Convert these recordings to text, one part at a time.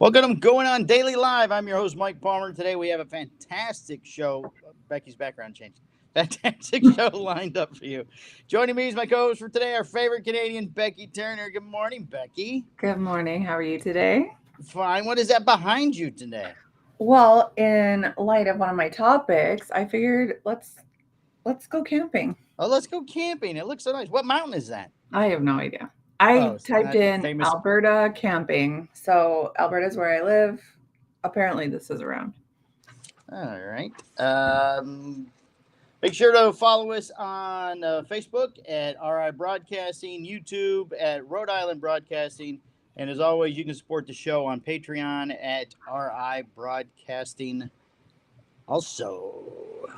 Welcome to Going On Daily Live. I'm your host, Mike Palmer. Today we have a fantastic show. Becky's background changed. Fantastic show lined up for you. Joining me is my co-host for today, our favorite Canadian, Becky Turner. Good morning, Becky. Good morning. How are you today? Fine. What is that behind you today? Well, in light of one of my topics, I figured let's go camping. Oh, let's go camping. It looks so nice. What mountain is that? I have no idea. Oh, I it's typed not in famous. Alberta camping. So Alberta is where I live. Apparently this is around. All right. Make sure to follow us on Facebook at RI Broadcasting, YouTube at Rhode Island Broadcasting, and as always, you can support the show on Patreon at RI Broadcasting. Also,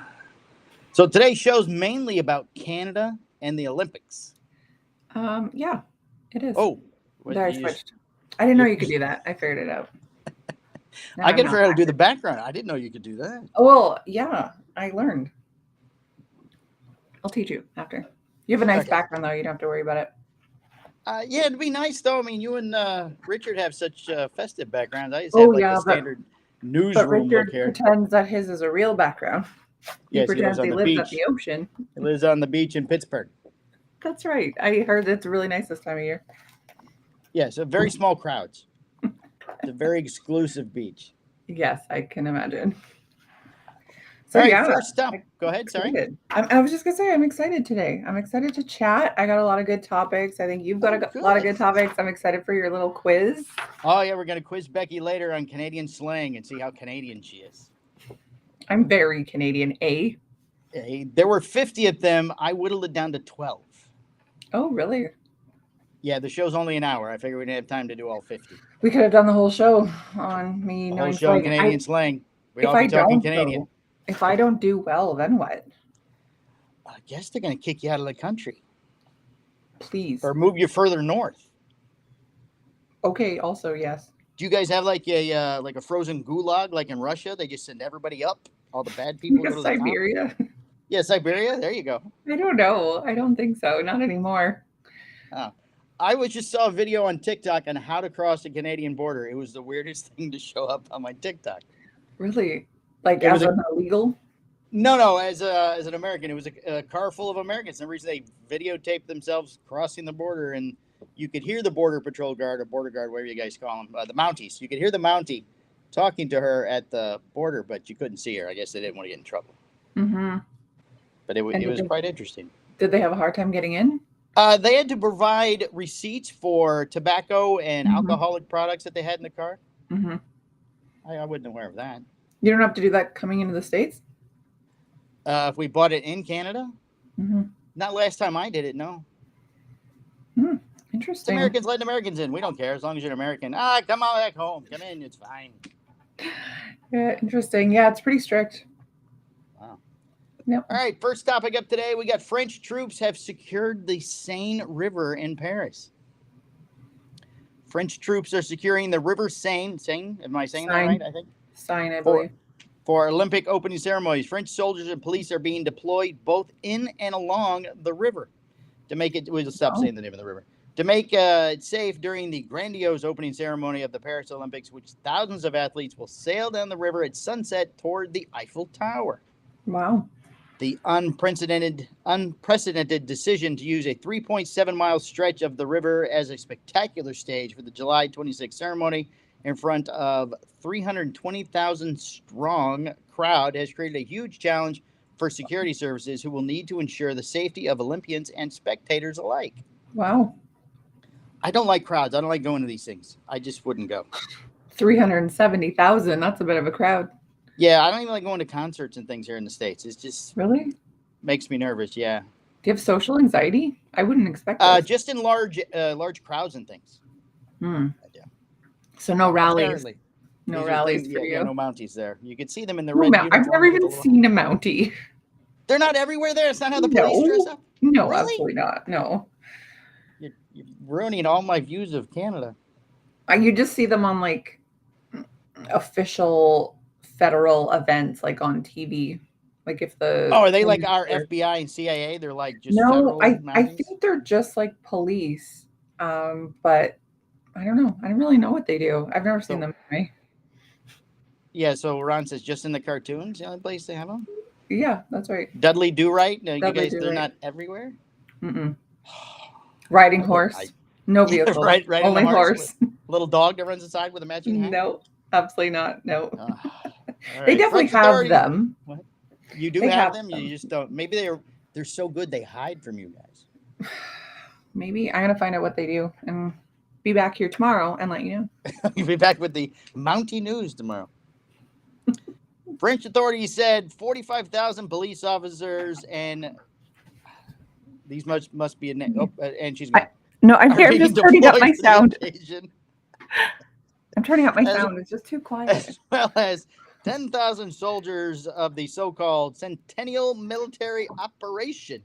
so today's show is mainly about Canada and the Olympics. Yeah, it is. Oh, There I switched. I didn't know you could do that. I figured it out. I can figure out how to do the background. I didn't know you could do that. Oh, well, yeah, I learned. I'll teach you after. You have a nice background, though. You don't have to worry about it. Yeah, it'd be nice, though. I mean, you and Richard have such festive backgrounds. I just have the standard newsroom Richard look here. Pretends that his is a real background. He pretends he lives at the ocean. He lives on the beach in Pittsburgh. That's right. I heard it's really nice this time of year. Yeah, so very small crowds. It's a very exclusive beach. Yes, I can imagine. So, all right, first up. Go ahead, sorry. I was just going to say, I'm excited today. I'm excited to chat. I got a lot of good topics. I think you've got a lot of good topics. I'm excited for your little quiz. Oh, yeah, we're going to quiz Becky later on Canadian slang and see how Canadian she is. I'm very Canadian, eh? There were 50 of them. I whittled it down to 12. Oh, really? Yeah, the show's only an hour. I figured we didn't have time to do all 50. We could have done the whole show on me knowing whole show on Canadian slang. We'd all be talking Canadian. If I don't do well, then what? I guess they're going to kick you out of the country. Please. Or move you further north. Okay, also, yes. Do you guys have like a frozen gulag like in Russia? They just send everybody up. All the bad people go to Siberia. Yeah, Siberia. There you go. I don't know. I don't think so. Not anymore. Oh. I just saw a video on TikTok on how to cross the Canadian border. It was the weirdest thing to show up on my TikTok. Really? Like as an illegal? No. As an American, it was a car full of Americans. For some reason, they videotaped themselves crossing the border, and you could hear the border patrol guard or border guard, whatever you guys call them, the Mounties. You could hear the Mountie talking to her at the border, but you couldn't see her. I guess they didn't want to get in trouble. Mm-hmm. But it was quite interesting. Did they have a hard time getting in? They had to provide receipts for tobacco and alcoholic products that they had in the car. Mm-hmm. I wasn't aware of that. You don't have to do that coming into the States? If we bought it in Canada? Mm-hmm. Not last time I did it, no. Interesting. It's Americans letting Americans in. We don't care as long as you're an American. Come on back home. Come in. It's fine. Yeah, interesting. Yeah, it's pretty strict. Wow. Yep. All right, first topic up today. We got French troops have secured the Seine River in Paris. French troops are securing the River Seine. Seine? Am I saying that right, I think? Seine, I believe. For Olympic opening ceremonies. French soldiers and police are being deployed both in and along the river to make it. We'll stop saying the name of the river. To make it safe during the grandiose opening ceremony of the Paris Olympics, which thousands of athletes will sail down the river at sunset toward the Eiffel Tower. Wow. The unprecedented decision to use a 3.7-mile stretch of the river as a spectacular stage for the July 26th ceremony in front of 320,000 strong crowd has created a huge challenge for security services who will need to ensure the safety of Olympians and spectators alike. Wow. I don't like crowds. I don't like going to these things. I just wouldn't go. 370,000. That's a bit of a crowd. Yeah, I don't even like going to concerts and things here in the States. It's just really makes me nervous. Yeah. Do you have social anxiety? I wouldn't expect that. Just in large crowds and things. Yeah. So no rallies. Apparently. No rallies for you. Yeah, no Mounties there. You could see them in the red uniform. I've never even seen a Mountie. They're not everywhere there. It's not how the police dress up. No, really? Absolutely not. No. You're ruining all my views of Canada. You just see them on like official federal events, like on TV. Like if the are they like our FBI and CIA? They're like just I think they're just like police, but I don't know. I don't really know what they do. I've never seen So, them anyway. yeah, so Ron says just in the cartoons, the only place they have them. Yeah, that's right. Dudley Do Right. No, you Dudley guys, Do they're Right. not everywhere. Mm-mm. Riding I would. I horse. No vehicles. right in the Only horse with horse. little dog that runs inside with a matching hat. No, absolutely not. No. All They right, definitely French have authorities. them. What? You do They have have them. You them. just don't. Maybe they're so good they hide from you guys. Maybe I'm gonna find out what they do and be back here tomorrow and let you know. You'll be back with the Mountie News tomorrow. French authorities said 45,000 police officers and these must be a and she's gone. No, I'm here. I'm Being just turning up deployed my for the sound. occasion, I'm turning up my as, sound. It's just too quiet. as well as 10,000 soldiers of the so-called Centennial Military Operation.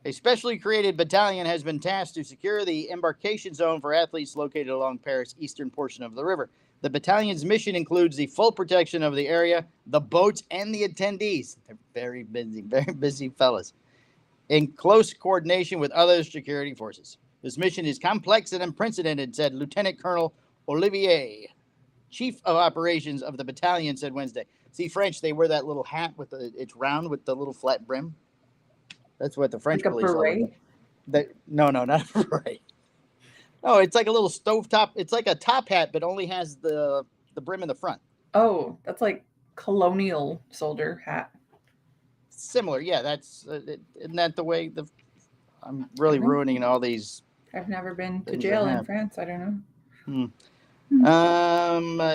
A specially created battalion has been tasked to secure the embarkation zone for athletes located along Paris' eastern portion of the river. The battalion's mission includes the full protection of the area, the boats, and the attendees. They're very busy fellas. In close coordination with other security forces. This mission is complex and unprecedented, said Lieutenant Colonel Olivier, Chief of Operations of the battalion, said Wednesday. See, French, they wear that little hat it's round with the little flat brim. That's what the French Like a police all beret? No, not a beret. No, it's like a little stovetop. It's like a top hat, but only has the brim in the front. Oh, that's like colonial soldier hat. Similar, yeah. That's isn't that the way the? I'm really ruining all these. I've never been to jail in France. I don't know.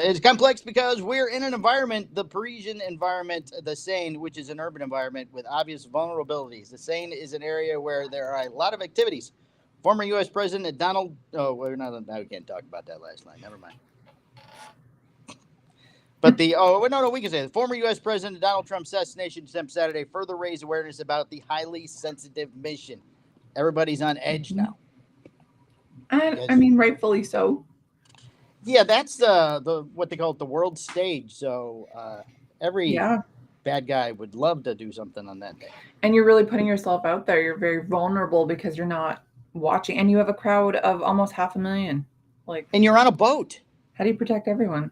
It's complex because we're in an environment, the Parisian environment, the Seine, which is an urban environment with obvious vulnerabilities. The Seine is an area where there are a lot of activities. Former U.S. President Donald. Oh, we're not. No, we can't talk about that last line. Never mind. But we can say it. Former U.S. President Donald Trump's assassination attempt Saturday further raised awareness about the highly sensitive mission. Everybody's on edge now. And I mean, rightfully so. Yeah, that's the what they call it, the world stage. So every bad guy would love to do something on that day. And you're really putting yourself out there. You're very vulnerable because you're not watching, and you have a crowd of almost 500,000. And you're on a boat. How do you protect everyone?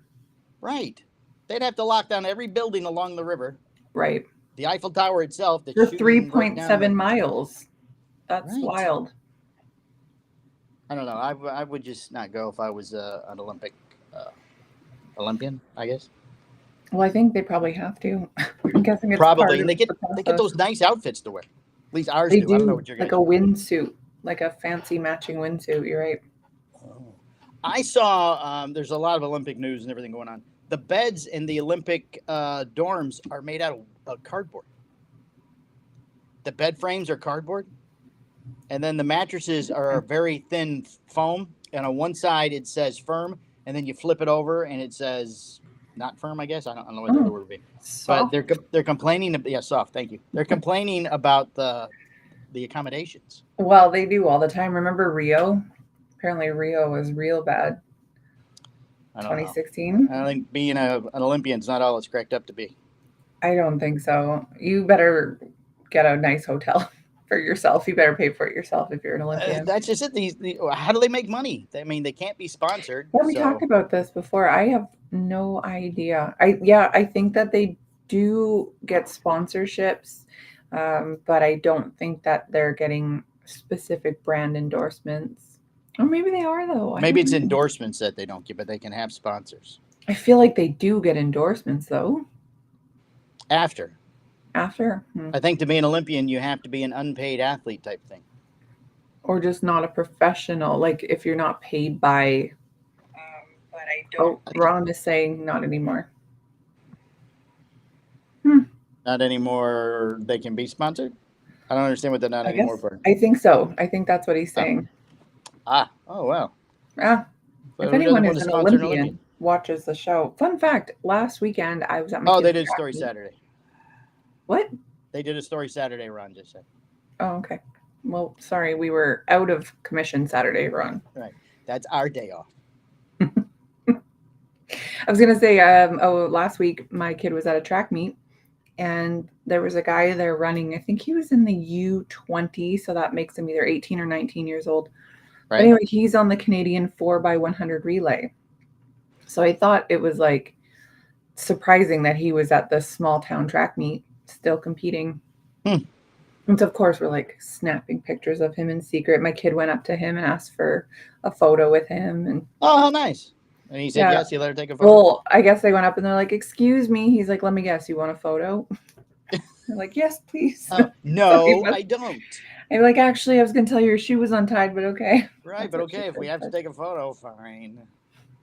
Right. They'd have to lock down every building along the river. Right. The Eiffel Tower itself. For 3.7 miles. That's wild. I don't know. I would just not go if I was an Olympian, I guess. Well, I think they probably have to. I'm guessing it's probably, and they get those nice outfits to wear. At least ours do. I don't know what you're like a windsuit, like a fancy matching windsuit. You're right. Oh. I saw there's a lot of Olympic news and everything going on. The beds in the Olympic dorms are made out of cardboard. The bed frames are cardboard. And then the mattresses are a very thin foam. And on one side, it says firm. And then you flip it over and it says not firm, I guess. I don't know what the other word would be. Soft. But they're complaining. Yeah, soft. Thank you. They're complaining about the accommodations. Well, they do all the time. Remember Rio? Apparently Rio was real bad. 2016. I think being an Olympian is not all it's cracked up to be. I don't think so. You better get a nice hotel for yourself. You better pay for it yourself if you're an Olympian. That's just it. How do they make money? I mean, they can't be sponsored. Yeah, we talked about this before. I have no idea. I think that they do get sponsorships, but I don't think that they're getting specific brand endorsements. Or maybe they are, though. Maybe it's endorsements that they don't get, but they can have sponsors. I feel like they do get endorsements, though. After. I think to be an Olympian, you have to be an unpaid athlete type thing. Or just not a professional. Like if you're not paid by... but I don't... Ron is saying not anymore. Not anymore they can be sponsored? I don't understand what they're not anymore for. I think so. I think that's what he's saying. Oh, wow. Yeah. If anyone is an Olympian, watches the show. Fun fact, last weekend I was at my they did a story Saturday. What? They did a story Saturday, Ron just said. Oh, okay. Well, sorry, we were out of commission Saturday, Ron. Right. That's our day off. I was going to say, last week my kid was at a track meet and there was a guy there running. I think he was in the U20, so that makes him either 18 or 19 years old. But anyway, he's on the Canadian 4x100 relay. So I thought it was like surprising that he was at this small town track meet still competing. And so of course we're like snapping pictures of him in secret. My kid went up to him and asked for a photo with him. And oh, how nice. And he said, yes, you let her take a photo. Well, I guess they went up and they're like, excuse me. He's like, let me guess, you want a photo? They're like, yes, please. No, I don't. I'm like, actually, I was going to tell you your shoe was untied, but okay. Right, but okay, if we have to take a photo, fine.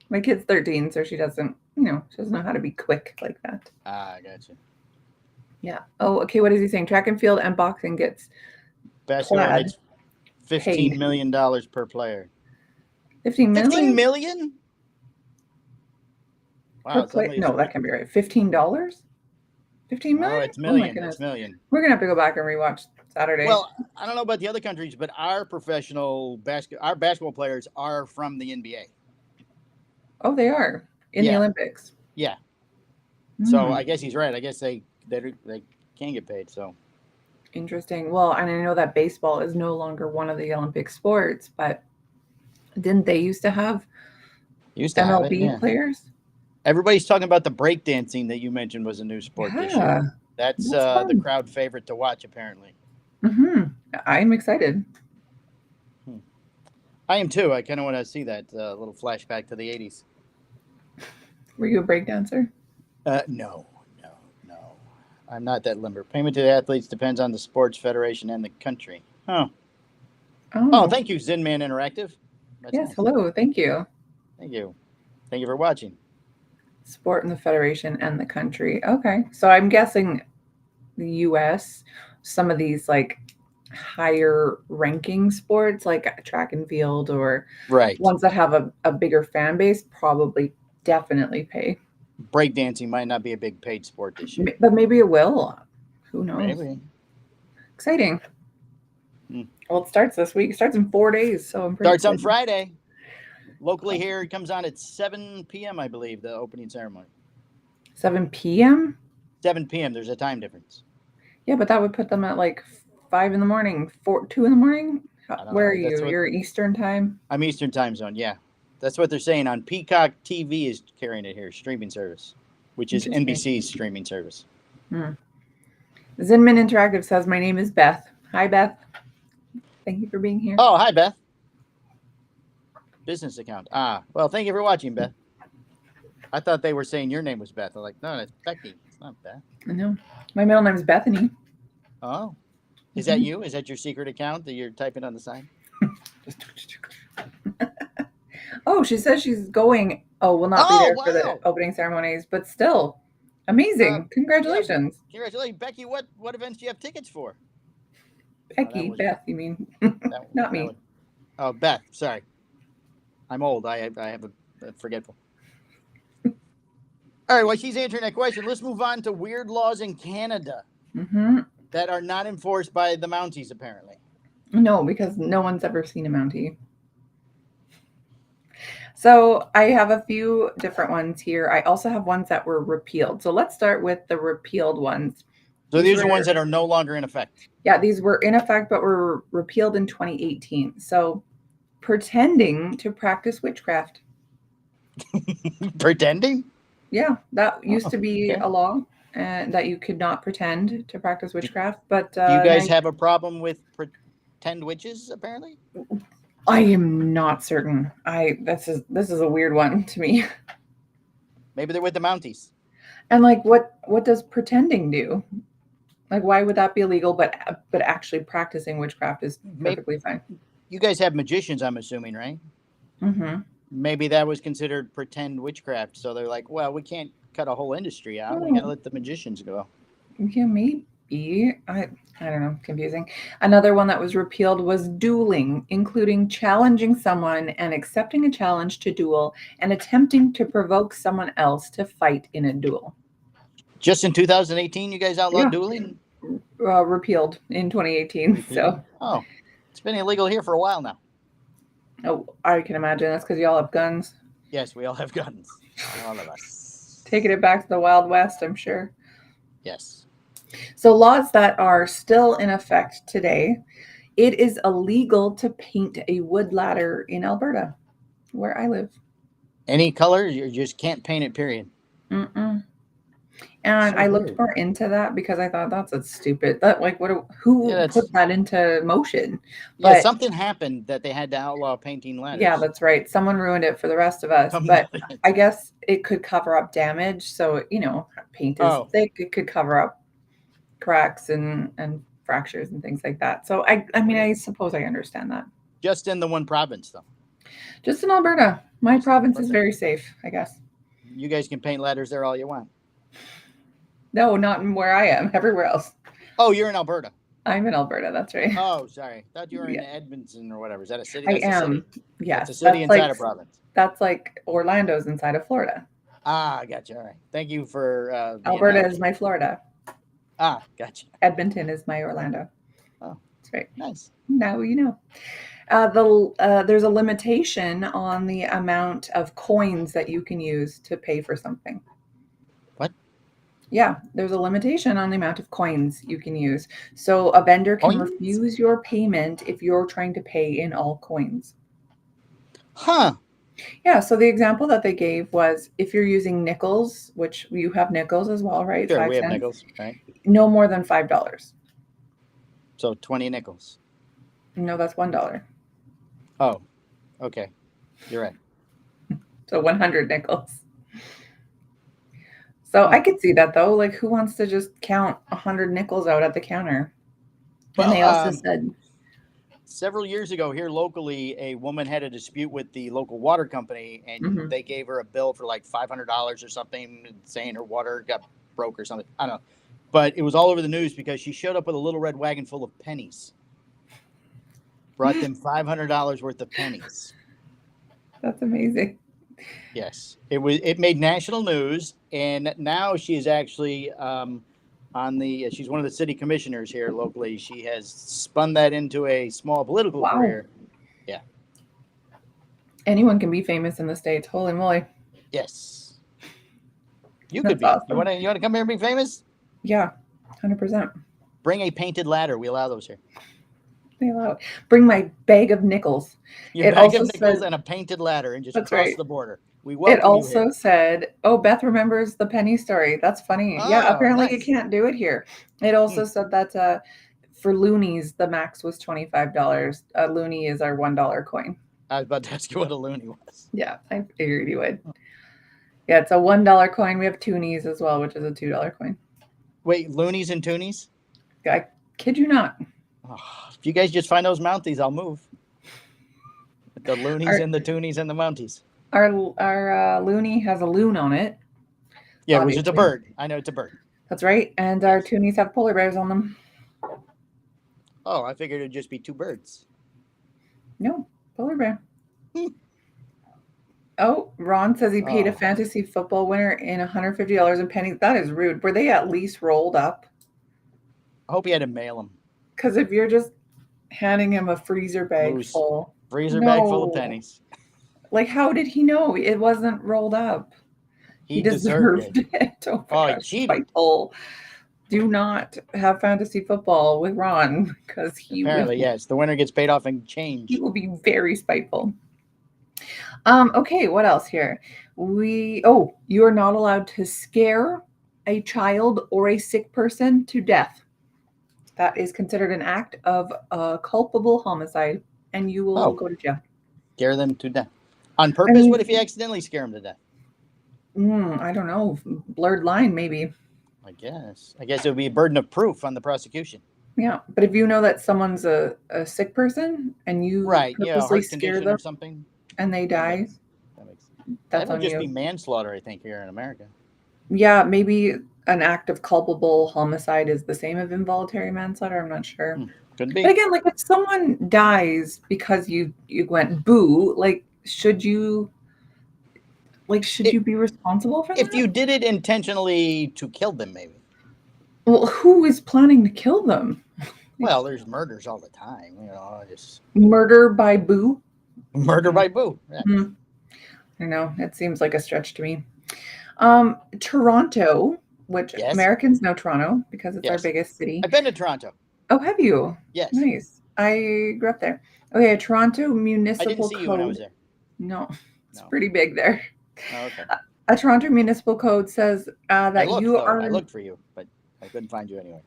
My kid's 13, so she doesn't, she doesn't know how to be quick like that. Ah, I gotcha. Yeah. Oh, okay. What is he saying? Track and field and boxing gets basketball gets $15 million per player. 15 million? 15 million? Wow, no, that can't be right. $15? 15 million? Oh, it's million. Oh, it's million. We're gonna have to go back and rewatch Saturday. Well, I don't know about the other countries, but our basketball players are from the NBA. Oh, they are in the Olympics. Yeah. So I guess he's right. I guess they can get paid. So interesting. Well, and I know that baseball is no longer one of the Olympic sports, but didn't they used to have MLB players? Everybody's talking about the breakdancing that you mentioned was a new sport this year. That's the crowd favorite to watch, apparently. I'm excited. I am too. I kind of want to see that little flashback to the 80s. Were you a breakdancer? No. I'm not that limber. Payment to the athletes depends on the sports federation and the country. Oh, thank you, Zinman Interactive. That's nice. Hello. Thank you. Thank you for watching. Sport and the federation and the country. Okay. So I'm guessing the U.S., some of these like higher ranking sports like track and field or ones that have a bigger fan base probably definitely pay. Breakdancing might not be a big paid sport this year. But maybe it will. Who knows? Maybe. Exciting. Well, it starts this week. It starts in 4 days. So I'm pretty excited. On Friday. Locally here, it comes on at 7 p.m., I believe, the opening ceremony. 7 p.m.? 7 p.m. There's a time difference. Yeah, but that would put them at like 5 in the morning, 2 in the morning? Where are you? You're Eastern time? I'm Eastern time zone, yeah. That's what they're saying on Peacock TV is carrying it here, streaming service, which is NBC's streaming service. Zinman Interactive says, my name is Beth. Hi, Beth. Thank you for being here. Oh, hi, Beth. Business account. Well, thank you for watching, Beth. I thought they were saying your name was Beth. I'm like, no, that's Becky. It's not Beth. I know. My middle name is Bethany. Oh. Is that you? Is that your secret account that you're typing on the side? Oh, she says she's going. Oh, will not be there for the opening ceremonies, but still, amazing! Congratulations! Yeah, congratulations, Becky. What events do you have tickets for? Becky, Beth, you mean? Not me. Oh, Beth. Sorry, I'm old. I have a forgetful. All right. Well, she's answering that question. Let's move on to weird laws in Canada that are not enforced by the Mounties, apparently. No, because no one's ever seen a Mountie. So I have a few different ones here. I also have ones that were repealed. So let's start with the repealed ones. So these are ones that are no longer in effect. Yeah, these were in effect, but were repealed in 2018. So pretending to practice witchcraft. Pretending? Yeah, that used to be a law that you could not pretend to practice witchcraft. But do you guys have a problem with pretend witches, apparently? I am not certain. This is a weird one to me. Maybe they're with the Mounties. And like, what does pretending do? Like, why would that be illegal? But actually practicing witchcraft is perfectly fine. You guys have magicians, I'm assuming, right? Mm-hmm. Maybe that was considered pretend witchcraft. So they're like, well, we can't cut a whole industry out. We got to let the magicians go. Yeah, maybe. I don't know. Confusing. Another one that was repealed was dueling, including challenging someone and accepting a challenge to duel and attempting to provoke someone else to fight in a duel. Just in 2018, you guys outlawed dueling? Repealed in 2018. Repealed. So. Oh, it's been illegal here for a while now. Oh, I can imagine. That's because you all have guns. Yes, we all have guns. All of us. Taking it back to the Wild West, I'm sure. Yes. So laws that are still in effect today It is illegal to paint a wood ladder in Alberta, where I live. Any color, you just can't paint it. Period. Mm-mm. And So I looked weird. more into that because I thought that's a stupid. That like what? Yeah, Who that's put that into motion? yeah. But Something happened that they had to outlaw painting yeah, letters. that's right. Someone ruined it for the rest of us. Some But idiots. I guess it could cover up damage. So paint is Oh, thick. It could cover up cracks and fractures and things like that. So I mean, weird. I suppose I understand that. Just in the one province, though. Just in Alberta, my Just province is Alberta. very safe, I guess. You guys can paint letters there all you want. No, not in where I am. Everywhere else. Oh, you're in Alberta. I'm in Alberta. That's right. Oh, sorry. Thought you were in Yeah, Edmonton or whatever. Is that a city? I That's a am. city. That's a Yes, city inside a province. that's like Orlando's inside of Florida. Ah, gotcha. All right. Thank you for the Alberta is analogy. my Florida. Ah, gotcha. Edmonton is my Orlando. Oh, That's right. nice. Now you know. There's a limitation on the amount of coins that you can use to pay for something. What? Yeah, there's a limitation on the amount of coins you can use. So a vendor can Coins? refuse your payment if you're trying to pay in all coins. Huh. Yeah, so the example that they gave was if you're using nickels, which you have nickels as well, right? Sure, Five we have cents, nickels, right? no more than $5. So 20 nickels. No, that's $1. Oh, okay. You're right. So 100 nickels. So I could see that though. Like, who wants to just count 100 nickels out at the counter? And they also Well, said, several years ago here locally, a woman had a dispute with the local water company, and Mhm. they gave her a bill for like $500 or something, saying her water got broke or something. I don't know. But it was all over the news because she showed up with a little red wagon full of pennies. Brought them $500 worth of pennies. that's amazing. Yes, it made national news, and now she is actually she's one of the city commissioners here locally. She has spun that into a small political Wow. career. Yeah. Anyone can be famous in the States. Holy moly. Yes. You That's could be. awesome. You wanna come here and be famous? Yeah, 100%. Bring a painted ladder. We allow those here. They allow it. Bring my bag of nickels. Your It bag also of nickels said, and a painted ladder, and just that's cross right. the border. We It welcome you also here. said, oh, Beth remembers the penny story. That's funny. Yeah, Oh, apparently you nice. can't do it here. It also said that for loonies, the max was $25. A loonie is our $1 coin. I was about to ask you what a loony was. Yeah, I figured you would. Yeah, it's a $1 coin. We have toonies as well, which is a $2 coin. Wait, loonies and toonies? I kid you not. Oh, if you guys just find those mounties, I'll move. The loonies and the toonies and the mounties. Our loonie has a loon on it. Yeah, which is a obviously. bird. I know it's a bird. That's right. And our toonies have polar bears on them. Oh, I figured it'd just be two birds. No, polar bear. Oh, Ron says he paid a Oh. fantasy football winner in $150 in pennies. That is rude. Were they at least rolled up? I hope he had to mail them. Because if you're just handing him a freezer bag Loose. full. Freezer bag full of No. pennies. Like, how did he know it wasn't rolled up? He deserved deserved it. Oh, Oh, my he gosh, cheated. spiteful. Do not have fantasy football with Ron because Apparently, yes. The winner gets paid off in change. he will be very spiteful. Okay, what else here? You are not allowed to scare a child or a sick person to death. That is considered an act of culpable homicide, and you will go to jail. Scare them to death. On purpose? What if you accidentally scare them to death? I don't know. Blurred line, maybe. I guess it would be a burden of proof on the prosecution. Yeah, but if you know that someone's a sick person and you purposely heart scare condition them or something, and they die, that would on just you. be manslaughter, I think, here in America. Yeah, maybe an act of culpable homicide is the same as involuntary manslaughter. I'm not sure. Could be. But again, like if someone dies because you went boo, like should you be responsible for that? If you did it intentionally to kill them, maybe. Well, who is planning to kill them? Well, there's murders all the time, just murder by boo. Murder by boo. Yeah. I know it seems like a stretch to me. Toronto, which Americans know Toronto because it's our biggest city. I've been to Toronto. Oh, have you? Yes. Nice. I grew up there. Okay, a Toronto I didn't Municipal see you when I was Code. there. No, it's No. pretty big there. Oh, okay. A Toronto Municipal Code says I that looked you though. I are, looked for you, but I couldn't find you anywhere.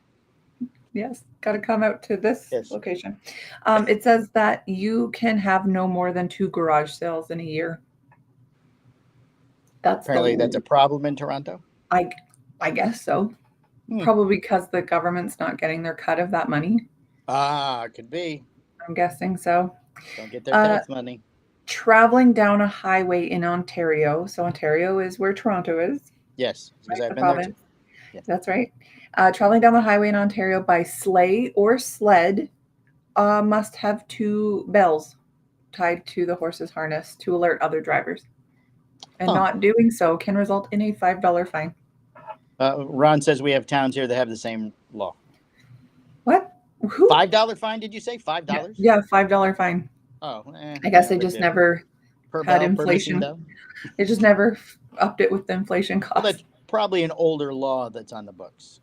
yes, got to come out to this Yes. location. It says that you can have no more than 2 garage sales in a year. That's Apparently, that's a the, problem in Toronto. I, I guess so. Hmm. Probably because the government's not getting their cut of that money. Could be. I'm guessing so. Don't get their Uh, tax money. Traveling down a highway in Ontario. So Ontario is where Toronto is, Yes, because right? I've The been there too. province. Yes. That's right. Traveling down the highway in Ontario by sleigh or sled must have 2 bells tied to the horse's harness to alert other drivers. And Huh. not doing so can result in a $5 fine. Ron says we have towns here that have the same law. What? Who? $5 fine? Did you say $5? Yeah, $5 fine. Oh, I guess no they big just deal. never Per had bell, per missing inflation. bell. They just never upped it with the inflation Well, cost. that's probably an older law that's on the books.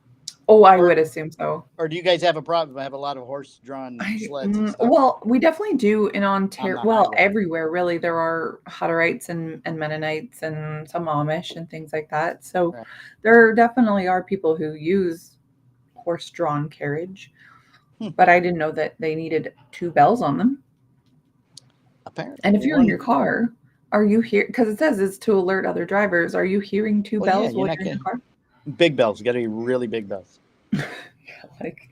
Oh, I Or- would assume so. Or do you guys have a problem? I have a lot of horse-drawn sleds and stuff Well, we definitely do in on Ontario. the Well, highway. everywhere really. There are Hutterites and Mennonites and some Amish and things like that. So Right. there definitely are people who use horse-drawn carriage. But I didn't know that they needed 2 bells on them. Apparently. And if you're in your car, are you here? Because it says it's to alert other drivers. Are you hearing 2 Well, yeah, bells you're while not you're in your car? big bells. Got to be really big bells. Yeah, like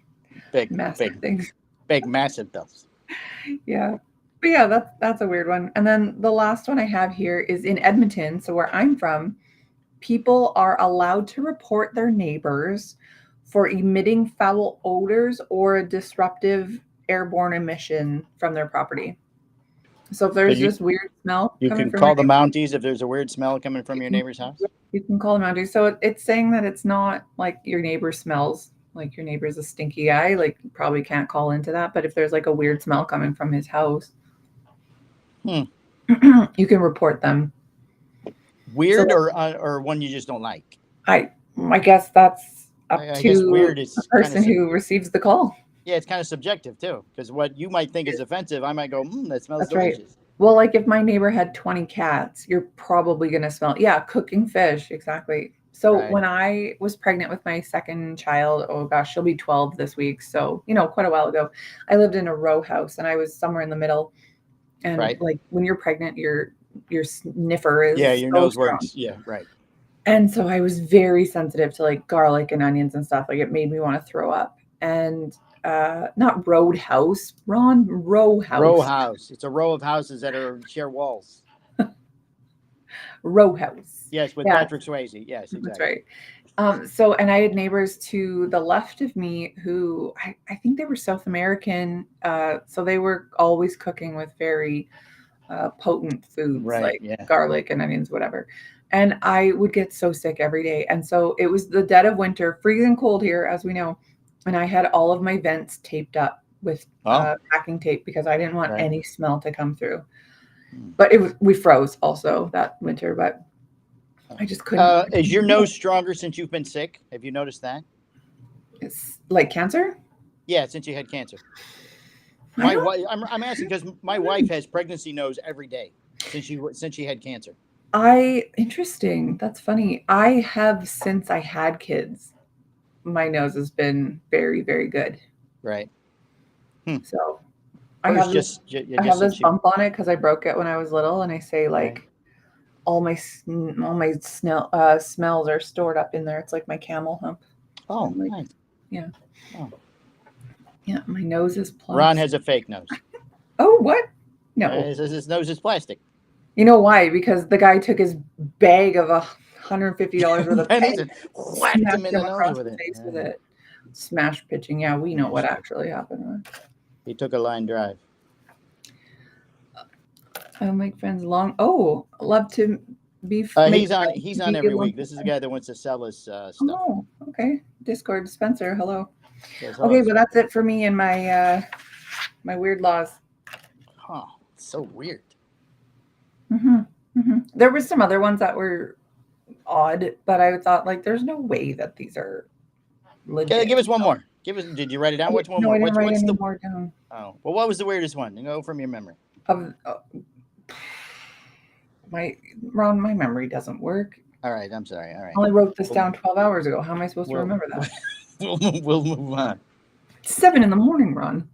Big, massive big, things. big, massive bells. Yeah. But yeah, that's a weird one. And then the last one I have here is in Edmonton. So where I'm from, people are allowed to report their neighbors for emitting foul odors or a disruptive airborne emission from their property. So if there's this weird smell You coming can from call your the neighbor, Mounties if there's a weird smell coming from your neighbor's house. you can call them out. So it's saying that it's not like your neighbor smells like your neighbor's a stinky guy. Like you probably can't call into that. But if there's like a weird smell coming from his house, you can report them. Weird or one you just don't like? I guess that's up I to guess weird is the person who receives the call. Yeah, it's kind of subjective too, because what you might think is offensive, I might go, that smells That's delicious. right. Well, like if my neighbor had 20 cats, you're probably going to smell, cooking fish. Exactly. So when I was pregnant with my second child, oh gosh, she'll be 12 this week. So, quite a while ago, I lived in a row house and I was somewhere in the middle. And like when you're pregnant, your sniffer is your nose works. Yeah, right. And so I was very sensitive to like garlic and onions and stuff. Like it made me want to throw up. And not roadhouse, Ron, row house. Row house. It's a row of houses that share walls. Row house. Yes, with Patrick Swayze. Yes, exactly. That's right. And I had neighbors to the left of me who I think they were South American. So they were always cooking with very potent foods like garlic and onions, whatever. And I would get so sick every day. And so it was the dead of winter, freezing cold here, as we know. And I had all of my vents taped up with packing tape because I didn't want any smell to come through. But we froze also that winter, but I just couldn't. Is your nose stronger since you've been sick? Have you noticed that? It's like cancer? Yeah, since you had cancer. I'm asking because my wife has pregnancy nose every day since she had cancer. Interesting. That's funny. I have since I had kids. My nose has been very, very good. Right. So I have this bump on it because I broke it when I was little, and I say like all my smells are stored up in there. It's like my camel hump. Oh, nice. Yeah. Oh. Yeah, my nose is plump. Ron has a fake nose. Oh, what? No. His nose is plastic. You know why? Because the guy took his bag of $150 worth of pennies and whacked him in the nose with it. Smash pitching. Yeah, we know what actually happened. He took a line drive. I'll make friends long. Oh, love to be. He's on every week. This is the guy that wants to sell us stuff. Oh, okay. Discord Spencer. Hello. Yes, hello. Okay, but that's it for me and my my weird laws. Huh. So weird. There were some other ones that were odd, but I thought like there's no way that these are legit. Give us one more. Did you write it down? Which one No, more? I didn't write What's any the? more down. Oh, well, what was the weirdest one? You go from your memory. Of my memory doesn't work. All right, I'm sorry. All right, I only wrote this down 12 hours ago. How am I supposed to remember that? We'll move on. It's 7 in the morning, Ron.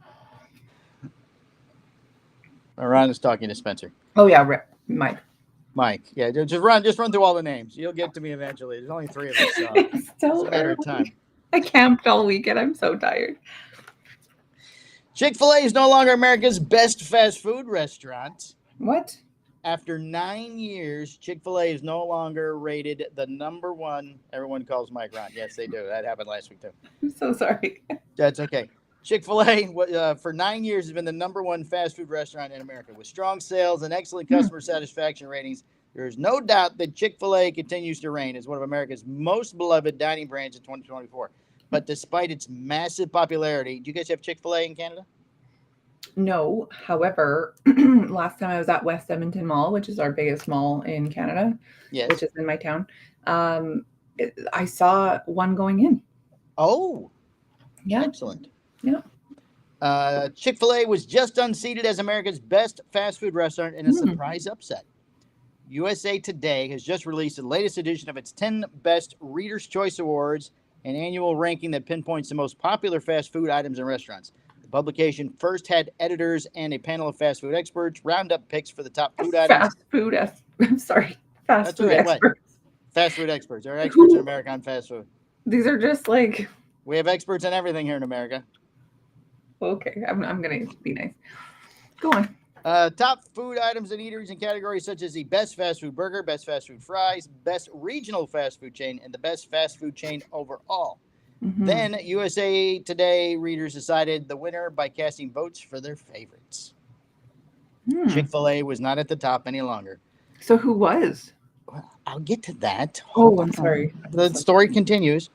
Ron is talking to Spencer. Oh yeah, Mike. Mike, yeah, just run through all the names. You'll get to me eventually. There's only 3 of us, so It's it's a matter of time. I camped all weekend. I'm so tired. Chick-fil-A is no longer America's best fast food restaurant. What? After 9 years, Chick-fil-A is no longer rated the number one. Everyone calls Mike Ron. Yes, they do. That happened last week, too. I'm so sorry. That's okay. Chick-fil-A, for 9 years, has been the number one fast food restaurant in America. With strong sales and excellent customer satisfaction ratings, there is no doubt that Chick-fil-A continues to reign as one of America's most beloved dining brands in 2024. But despite its massive popularity, do you guys have Chick-fil-A in Canada? No. However, last time I was at West Edmonton Mall, which is our biggest mall in Canada, Yes. which is in my town, I saw one going in. Oh, yeah. Excellent. Yeah. Chick-fil-A was just unseated as America's best fast food restaurant in a surprise upset. USA Today has just released the latest edition of its 10 Best Reader's Choice Awards, an annual ranking that pinpoints the most popular fast food items in restaurants. The publication first had editors and a panel of fast food experts round up picks for the top food items. I'm sorry. Fast food experts. Fast food experts. There are experts in America on fast food. These are just like... We have experts on everything here in America. Okay, I'm going to be nice. Go on. Top food items and eateries in categories such as the best fast food burger, best fast food fries, best regional fast food chain, and the best fast food chain overall. Mm-hmm. Then USA Today readers decided the winner by casting votes for their favorites. Chick-fil-A was not at the top any longer. So who was? Well, I'll get to that. I'm sorry. The story continues.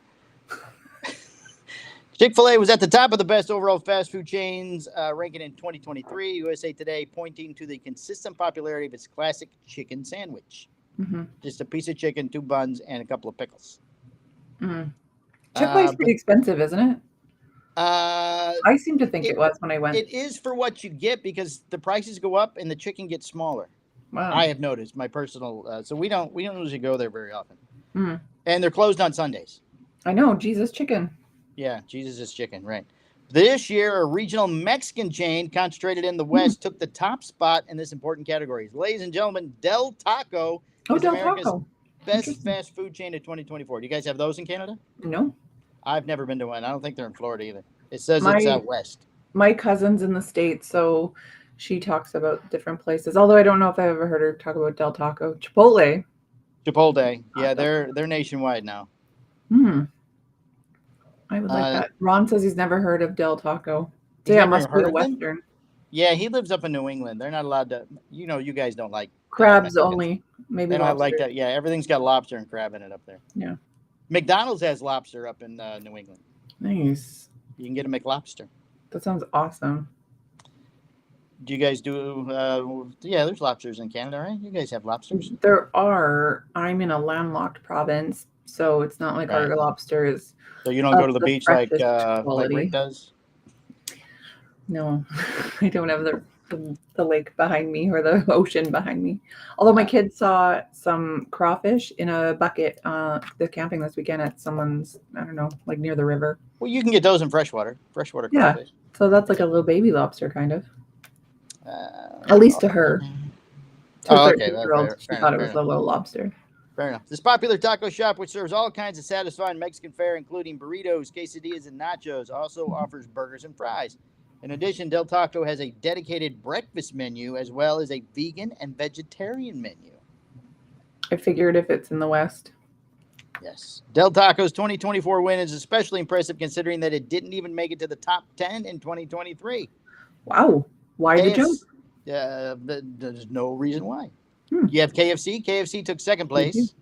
Chick-fil-A was at the top of the best overall fast food chains ranking in 2023. USA Today pointing to the consistent popularity of its classic chicken sandwich. Mm-hmm. Just a piece of chicken, 2 buns, and a couple of pickles. Mm. Chick-fil-A is pretty expensive, isn't it? I seem to think it was when I went. It is for what you get because the prices go up and the chicken gets smaller. Wow. I have noticed my personal. So we don't usually go there very often. Mm. And they're closed on Sundays. I know. Jesus Chicken. Yeah, Jesus is chicken, right. This year, a regional Mexican chain concentrated in the West took the top spot in this important category. Ladies and gentlemen, Del Taco is America's best fast food chain of 2024. Do you guys have those in Canada? No. I've never been to one. I don't think they're in Florida either. It says it's out west. My cousin's in the States, so she talks about different places. Although I don't know if I've ever heard her talk about Del Taco. Chipotle. Yeah, they're nationwide now. I would like that. Ron says he's never heard of Del Taco. So yeah, must be a Western. Yeah, he lives up in New England. They're not allowed to. You guys don't like crabs only. Maybe they don't lobster. Like that. Yeah, everything's got lobster and crab in it up there. Yeah. McDonald's has lobster up in New England. Nice. You can get a McLobster. That sounds awesome. Do you guys do? There's lobsters in Canada, right? You guys have lobsters. There are. I'm in a landlocked province, so it's not like our lobster is. So you don't go to the beach like Rick does? No, I don't have the lake behind me or the ocean behind me. Although my kids saw some crawfish in a bucket the camping this weekend at someone's, I don't know, like near the river. Well, you can get those in freshwater crawfish. Yeah, so that's like a little baby lobster kind of. At least to her. To her 13-year-old, she thought it was a little lobster. Fair enough. This popular taco shop, which serves all kinds of satisfying Mexican fare, including burritos, quesadillas, and nachos, also offers burgers and fries. In addition, Del Taco has a dedicated breakfast menu as well as a vegan and vegetarian menu. I figured if it's in the West. Yes. Del Taco's 2024 win is especially impressive considering that it didn't even make it to the top 10 in 2023. Wow. Why the jump? There's no reason why. You have KFC. KFC took second place.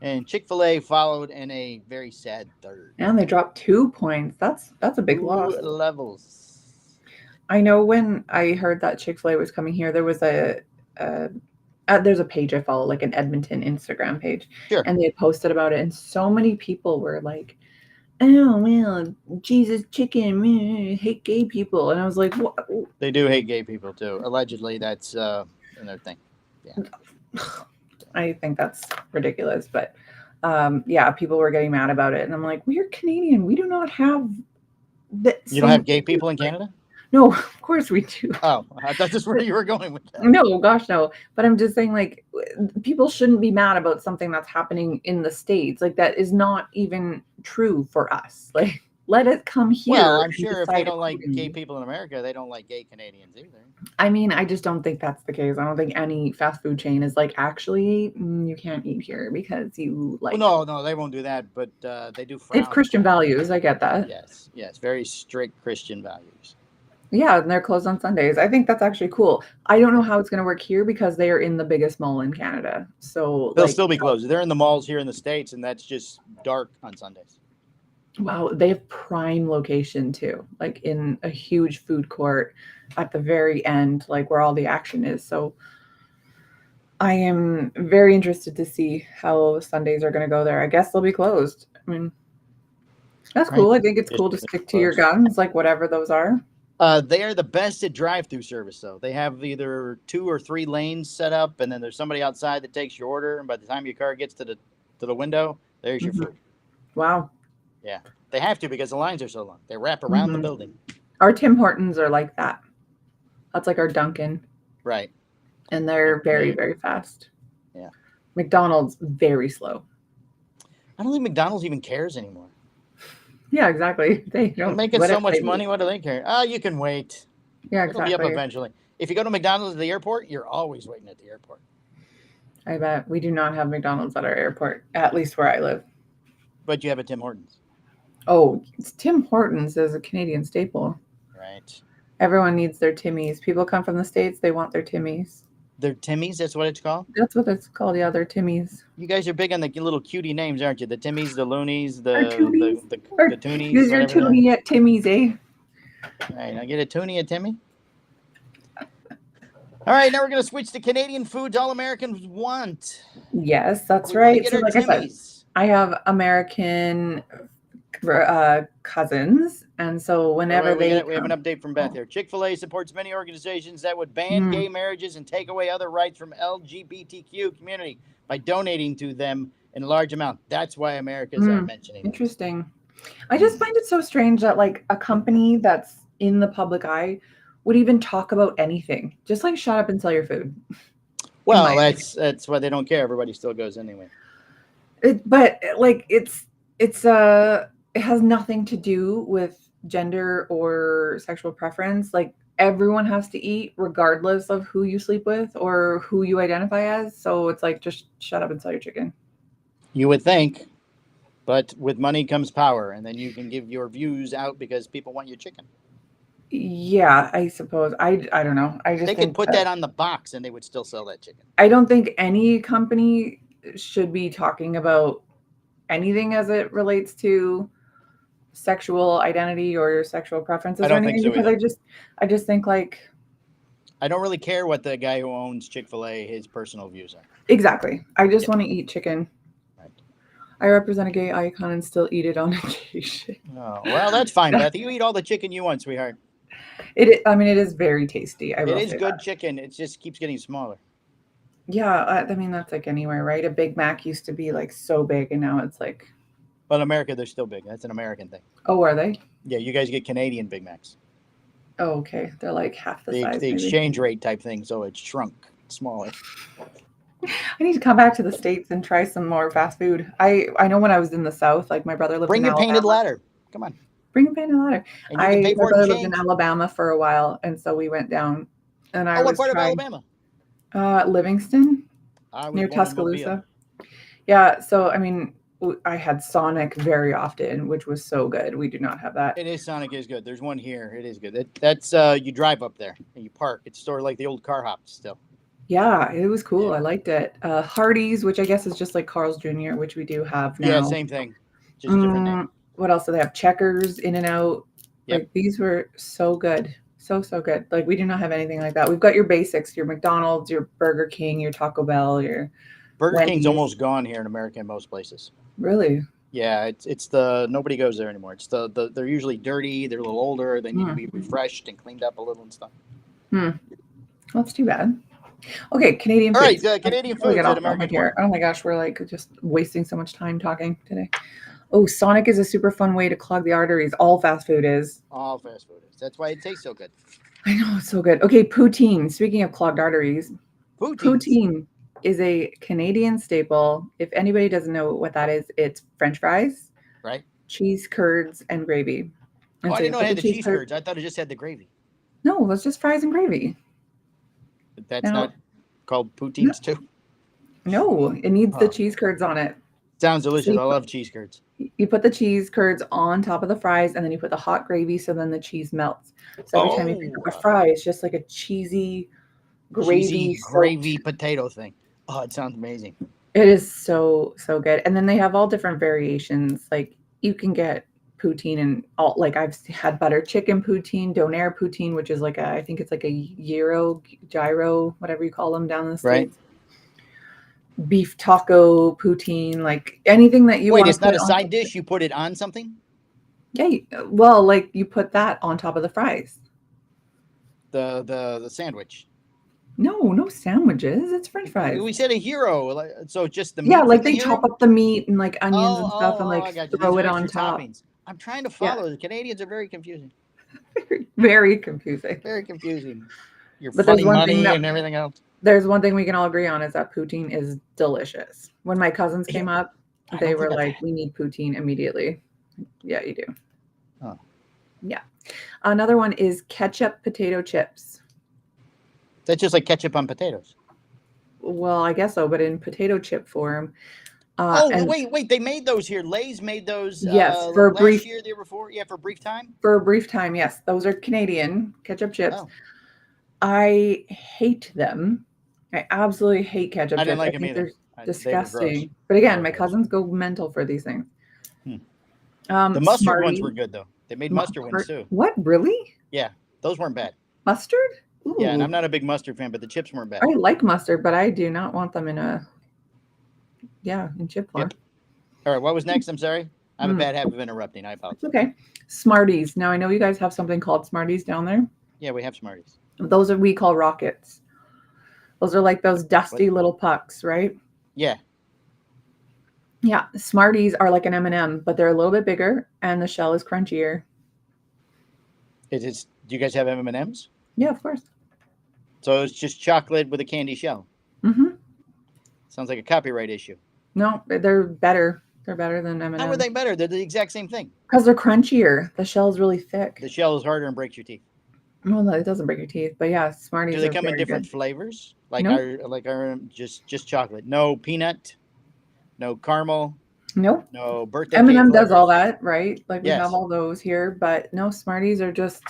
And Chick-fil-A followed in a very sad third. And they dropped 2 points. That's a big loss. Levels. I know when I heard that Chick-fil-A was coming here, there was there's a page I follow, like an Edmonton Instagram page. Sure. And they had posted about it. And so many people were like, oh well, Jesus chicken, hate gay people, and I was like, what? They do hate gay people too. Allegedly, that's another thing. Yeah. I think that's ridiculous, but yeah, people were getting mad about it, and I'm like, we're Canadian, we do not have the You don't same. have gay people in Canada? No, of course we do. Oh, I thought that's where you were going with that. No, gosh, no. But I'm just saying, like, people shouldn't be mad about something that's happening in the States. Like, that is not even true for us. Like, let it come Well, here I'm and sure if they decide don't like gay accordingly. people in America, they don't like gay Canadians either. I mean, I just don't think that's the case. I don't think any fast food chain is like, actually, you can't eat here because you Well, like. no, they won't do that, but they do They have frown Christian upon it. values. I get that. Yes, very strict Christian values. Yeah, and they're closed on Sundays. I think that's actually cool. I don't know Yeah. how it's going to work here because they are in the biggest mall in Canada. So, They'll like, still be closed. They're in the malls here in the States, and that's just dark on Sundays. wow, they have prime location too, like in a huge food court at the very end, like where all the action is. So I am very interested to see how Sundays are going to go there. I guess they'll be closed. I mean, that's Right? cool. I think it's Just cool to because stick to they're your closed. guns, like whatever those are. They are the best at drive-through service, though. They have either 2 or 3 lanes set up, and then there's somebody outside that takes your order. And by the time your car gets to the window, there's your Hmm. food. Wow. Yeah, they have to because the lines are so long. They wrap around the Hmm. building. Our Tim Hortons are like that. That's like our Dunkin', Right. and And they're very, they, very fast. yeah. McDonald's, very slow. I don't think McDonald's even cares anymore. Yeah, exactly. They They're don't, making so whatever much they do. money. What do they care? Oh, you can wait. Yeah, It'll be up exactly. eventually. If you go to McDonald's at the airport, you're always waiting at the airport. I bet we do not have McDonald's at our airport, at least where I live. But you have a Tim Hortons. Oh, it's Tim Hortons is a Canadian staple. Right. Everyone needs their Timmies. People come from the States, they want their Timmies. They're Timmy's. That's what it's called. That's what it's called. Yeah, they're Timmies. You guys are big on the little cutie names, aren't you? The Timmys, the Loonies, Or the Tooties. the the, Or the Toonies, use your whatever they're. Toonie at Timmy's, eh? All right, I get a Toonie, a Timmy. All right, now we're gonna switch to Canadian foods all Americans want. Yes, that's We want to right. get So, our like I said, Timmys. I have American cousins, and so whenever Wait, they we have an come, update from Beth oh, here. Chick-fil-A supports many organizations that would ban hmm, gay marriages and take away other rights from LGBTQ community by donating to them in a large amount. That's why America's mentioning this. interesting. I just find it so strange that like a company that's in the public eye would even talk about anything. Just like shut up and sell your food. In my Well, opinion. that's why they don't care. Everybody still goes anyway. But like it's it has nothing to do with gender or sexual preference. Like everyone has to eat regardless of who you sleep with or who you identify as. So it's like just shut up and sell your chicken. You would think, but with money comes power, and then you can give your views out because people want your chicken. Yeah, I suppose. I don't know. I just They could think put that that on the box, and they would still sell that chicken. I don't think any company should be talking about anything as it relates to sexual identity or sexual I preferences or don't think anything so because either. I just think like I don't really care what the guy who owns Chick-fil-A his personal views are. exactly. I just Yeah. want to eat chicken. Right. I represent a gay icon and still eat it on occasion. Oh, well, that's fine, Beth. You eat all the chicken you want, sweetheart. I mean, it is very tasty. I It will is say good that. chicken. It just keeps getting smaller. Yeah, I mean that's like anywhere, right? A Big Mac used to be like so big, and now it's like, But in America, they're still big. That's an American thing. oh, are they? Yeah, you guys get Canadian Big Macs. Oh, okay. They're like half the size, The maybe. exchange rate type thing, so it's shrunk, smaller. I need to come back to the States and try some more fast food. I know when I was in the South, like my brother lived Bring in your painted Alabama. ladder. Come on. Bring a pan of water. And you can pay My for it in brother lived in change. Alabama for a while, and so we went down, and I Oh, what was part of trying Alabama? Livingston I was near born in Mobile. Tuscaloosa. Yeah, so I mean, I had Sonic very often, which was so good. We do not have that. It is Sonic is good. There's one here. It is good. That's you drive up there and you park. It's sort of like the old car hops still. Yeah, it was cool. Yeah. I liked it. Hardee's, which I guess is just like Carl's Jr., which we do have Yeah, now. same thing. Just different name. What else do they have? Checkers, In and Out. Yep. Like these were so good. So good. Like we do not have anything like that. We've got your basics, your McDonald's, your Burger King, your Taco Bell, your Burger King's Wendy's. almost gone here in America in most places. Really? Yeah, it's the nobody goes there anymore. It's the they're usually dirty. They're a little older. They need to be refreshed and cleaned up a little and stuff. Well, that's too bad. Okay, Canadian All right, foods. Canadian Before we get foods at off topic American here. Corn. Oh my gosh, we're like just wasting so much time talking today. Oh, Sonic is a super fun way to clog the arteries. All fast food is. All fast food is. That's why it tastes so good. I know, it's so good. Okay, poutine. Speaking of clogged arteries, Poutines. poutine is a Canadian staple. If anybody doesn't know what that is, it's French fries, Right? cheese curds, and gravy. Oh, And I so didn't you know put it the had the cheese cheese curd. curds. I thought it just had the gravy. No, it's just fries and gravy. That's Now, not called no, poutines too. no, it needs the Oh, cheese curds on it. sounds So delicious. I love cheese curds. you put the cheese curds on top of the fries, and then you put the hot gravy, so then the cheese melts. So every time you pick up a Oh, fry, it's just like a cheesy gravy cheesy soaked. gravy potato thing. Oh, it sounds amazing. It is so good. And then they have all different variations. Like you can get poutine and all, like I've had butter chicken poutine, donair poutine, which is like I think it's like a gyro, whatever you call them down in the Right? States. Beef taco poutine, like anything that you Wait, want to it's not put a on. side dish. You put it on something. Yeah, well, like you put that on top of the fries. The sandwich. No sandwiches. It's French fries. We said a hero. So just the Yeah, meat from like the they chop hero. up the meat and like onions and stuff and I like got you. There's throw no it on extra top. toppings. I'm trying to Yeah, follow. The Canadians are very confusing. very confusing. Very confusing. Your But there's funny one thing money that and everything else. there's one thing we can all agree on is that poutine is delicious. When my cousins Yeah, came up, I they don't were think I've like, had. "We need poutine immediately." Yeah, you do. Oh. Yeah. Another one is ketchup potato chips. That's just like ketchup on potatoes. Well, I guess so, but in potato chip form. Oh, And wait. They made those here. Lay's made those yes, for a last brief year, the year before. Yeah, for a brief time. time, yes, those are Canadian ketchup chips. Oh, I hate them. I absolutely hate ketchup I didn't chips. I like them think either. they're They were gross. disgusting. But They again, were my gross. cousins go mental for these things. Hmm. The mustard ones were Smarties. good though. They made mustard ones too. What? Really? Yeah, those weren't bad. Mustard? Yeah, and I'm Ooh. not a big mustard fan, but the chips weren't bad. I like mustard, but I do not want them in chip form. Yep. All right, what was next? I'm sorry. I have a Mm, bad habit of interrupting. I it's apologize. okay. Smarties. Now I know you guys have something called Smarties down there. Yeah, we have Smarties. Those are we call rockets. Those are like those What? dusty little pucks, right? Yeah. Yeah, Smarties are like an M&M, but they're a little bit bigger and the shell is crunchier. It is. Do you guys have M&Ms? Yeah, of course. So it's just chocolate with a candy shell. Mm-hmm. Sounds like a copyright issue. No, they're better. They're better than How are M&Ms they better? They're the exact same thing. because they're crunchier. The shell's really thick. The shell is harder and breaks your teeth. Well, no, it doesn't break your teeth, but yeah, Do Smarties they are come in very different good. flavors? Nope. Like our just chocolate. No peanut, no caramel, Nope. no birthday cake M&M does all flavors. that, right? Like we have Yes. all those here, but no, Smarties are just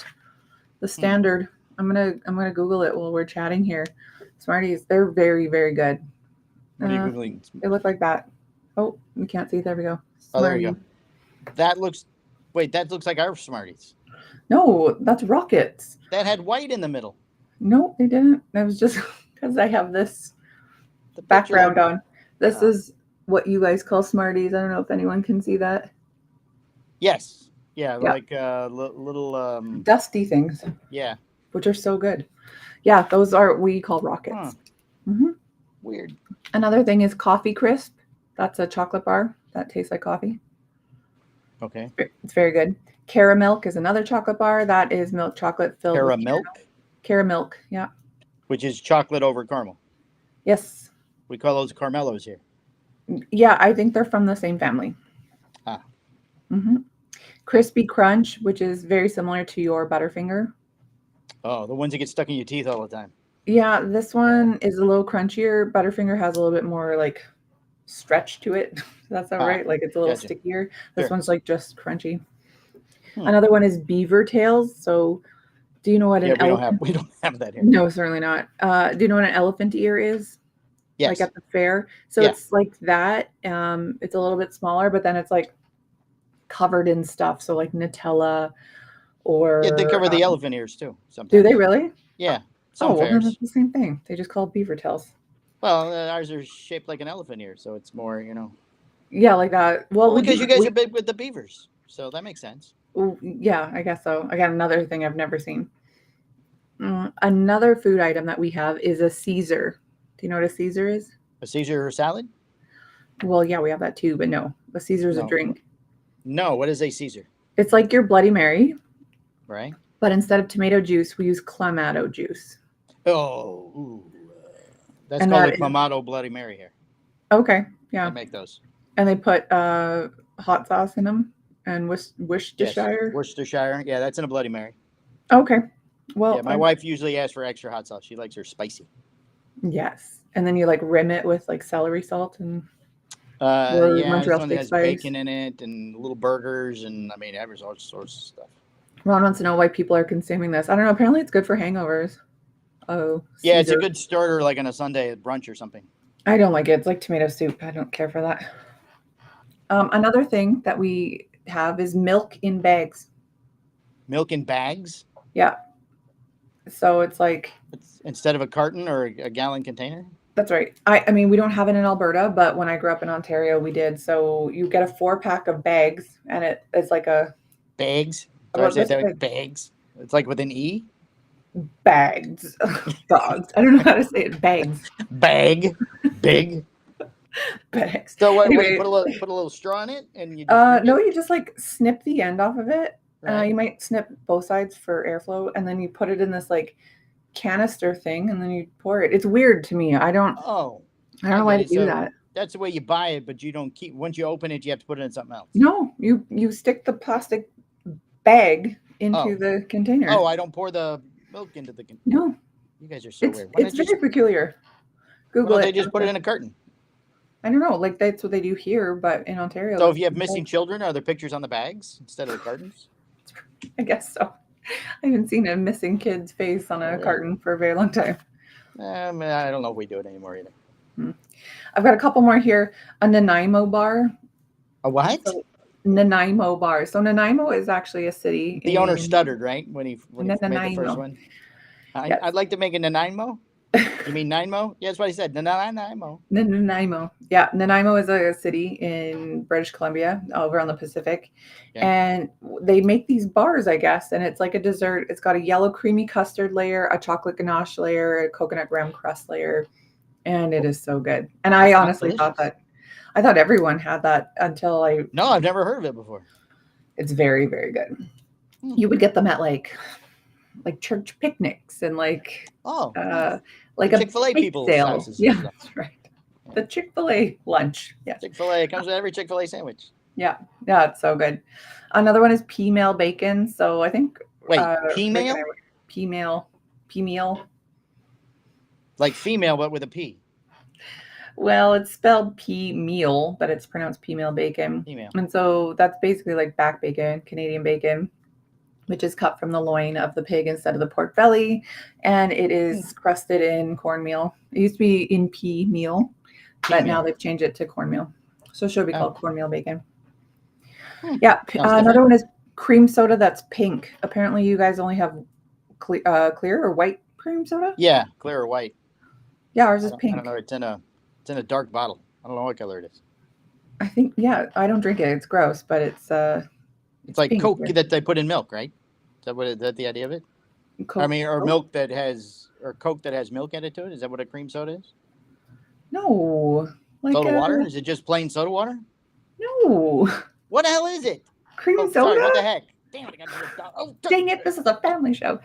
the Hmm. standard. I'm gonna Google it while we're chatting here. Smarties, they're very, very good. What are you googling? They look like that. Oh, we can't see. There we go. Oh, there we go. Smarties. That looks. Wait, that looks like our Smarties. No, that's rockets. That had white in the middle. No, they didn't. That was just because I have this The picture background looked- on. This Oh. is what you guys call Smarties. I don't know if anyone can see that. Yes. Yeah, Yeah. like little. Dusty things, Yeah. which are so good. Yeah, those are we call rockets. Huh. hmm Weird. Another thing is Coffee Crisp. That's a chocolate bar that tastes like coffee. Okay. It's very good. Caramilk is another chocolate bar that is milk chocolate filled with Caramilk, caramilk. Yeah. which is chocolate over caramel. Yes. We call those Carmelos here. Yeah, I think they're from the same family. Ah. hmm Crispy Crunch, which is very similar to your Butterfinger. Oh, the ones that get stuck in your teeth all the time. Yeah, this one is a little crunchier. Butterfinger has a little bit more like stretch to it. That's not right. Like it's a little Gotcha. stickier. This Sure. one's like just crunchy. Hmm. Another one is Beaver Tails. So, do you know what Yeah, an elephant? we don't have that here. No, certainly not. Do you know what an elephant ear is? Yes. Like at the fair. So Yeah. it's like that. It's a little bit smaller, but then it's like covered in stuff. So like Nutella or Yeah, they cover the elephant ears too. Sometimes. do they really? Yeah. Some Oh, well, then fairs. it's the same thing. They just call it beaver tails. Well, ours are shaped like an elephant ear, so it's more, Yeah, like that. Well, Well, because you guys are big with the beavers, so that makes sense. yeah, I guess so. I got another thing I've never seen. Another food item that we have is a Caesar. Do you know what a Caesar is? A Caesar salad? Well, yeah, we have that too, but no, a Caesar is a No. drink. No. What is a Caesar? It's like your Bloody Mary, Right. but instead of tomato juice, we use clamato juice. Oh, that's And called a that is Clamato Bloody Mary here. okay. They Yeah. make those. And they put hot sauce in them and Yes. Worcestershire. Worcestershire. Yeah, that's in a Bloody Mary. Okay. Well, Yeah, my wife usually asks for extra hot sauce. She likes her spicy. yes. And then you like rim it with like celery salt and or Yeah, this Montreal one steak has spice. bacon in it and little burgers and I mean, there's all sorts of stuff. Ron wants to know why people are consuming this. I don't know. Apparently, it's good for hangovers. Oh, Yeah, it's a Caesar. good starter, like on a Sunday at brunch or something. I don't like it. It's like tomato soup. I don't care for that. Another thing that we have is milk in bags. Milk in bags? Yeah. So it's like Instead of a carton or a gallon container? that's right. I mean, we don't have it in Alberta, but when I grew up in Ontario, we did. So you get a 4-pack of bags, and it's like a Bags? Well, Sorry, I said that's that. Bags. It's like with an E? bags. Dogs. I don't know how to say it. Bags. Bag. Big. Bags. So what, Anyway, you put a little straw in it and you no, you just like snip the end off of it. right? You might snip both sides for airflow, and then you put it in this like canister thing, and then you pour it. It's weird to me. I don't Oh. know why get they it. do So that. that's the way you buy it, but you don't keep once you open it, you have to put it in something else. No, you stick the plastic bag into the container. Oh, I don't pour the milk into the container. No. You guys are so It's weird. it's very peculiar. Google Why don't it. they just put it in a carton? I don't know. Like that's what they do here, but in Ontario. So if you have missing children, are there pictures on the bags instead of the cartons? I guess so. I haven't seen a missing kid's face on a carton for a very long time. I don't know if we do it anymore either. I've got a couple more here. A Nanaimo bar. A what? So, Nanaimo bar. So Nanaimo is actually a city. The owner stuttered, right? When he made the Nanaimo. first one. Yes. I'd like to make a Nanaimo. You mean Nanaimo? Yeah, that's what he said. Nanaimo. Nanaimo. Yeah, Nanaimo is a city in British Columbia over on the Pacific. Okay. And they make these bars, I guess, and it's like a dessert. It's got a yellow creamy custard layer, a chocolate ganache layer, a coconut graham crust layer, and it is so good. And I honestly thought everyone had that until No, I've never heard of it before. It's very, very good. You would get them at like church picnics and like a Chick-fil-A people's houses. Yeah, that's right. The Chick-fil-A lunch. Yeah. Chick-fil-A comes with every Chick-fil-A sandwich. Yeah. Yeah, it's so good. Another one is pea meal bacon. So I think pea meal? Pea meal. Like female, but with a P. Well, it's spelled pea meal, but it's pronounced pea meal bacon. Female. And so that's basically like back bacon, Canadian bacon, which is cut from the loin of the pig instead of the pork belly. And it is crusted in cornmeal. It used to be in pea meal, but now they've changed it to cornmeal. So it should be called cornmeal bacon. Yeah. Another one is cream soda that's pink. Apparently you guys only have clear or white cream soda? Yeah, clear or white. Yeah, ours is pink. I don't know. It's in a dark bottle. I don't know what color it is. I think, yeah, I don't drink it. It's gross, but it's like pink, Coke that they put in milk, right? Is that the idea of it? Coke, I mean, or Coke that has milk added to it. Is that what a cream soda is? No. Like soda water? Is it just plain soda water? No. What the hell is it? Cream soda? Sorry, what the heck? Damn it, I got dang it, this is a family show.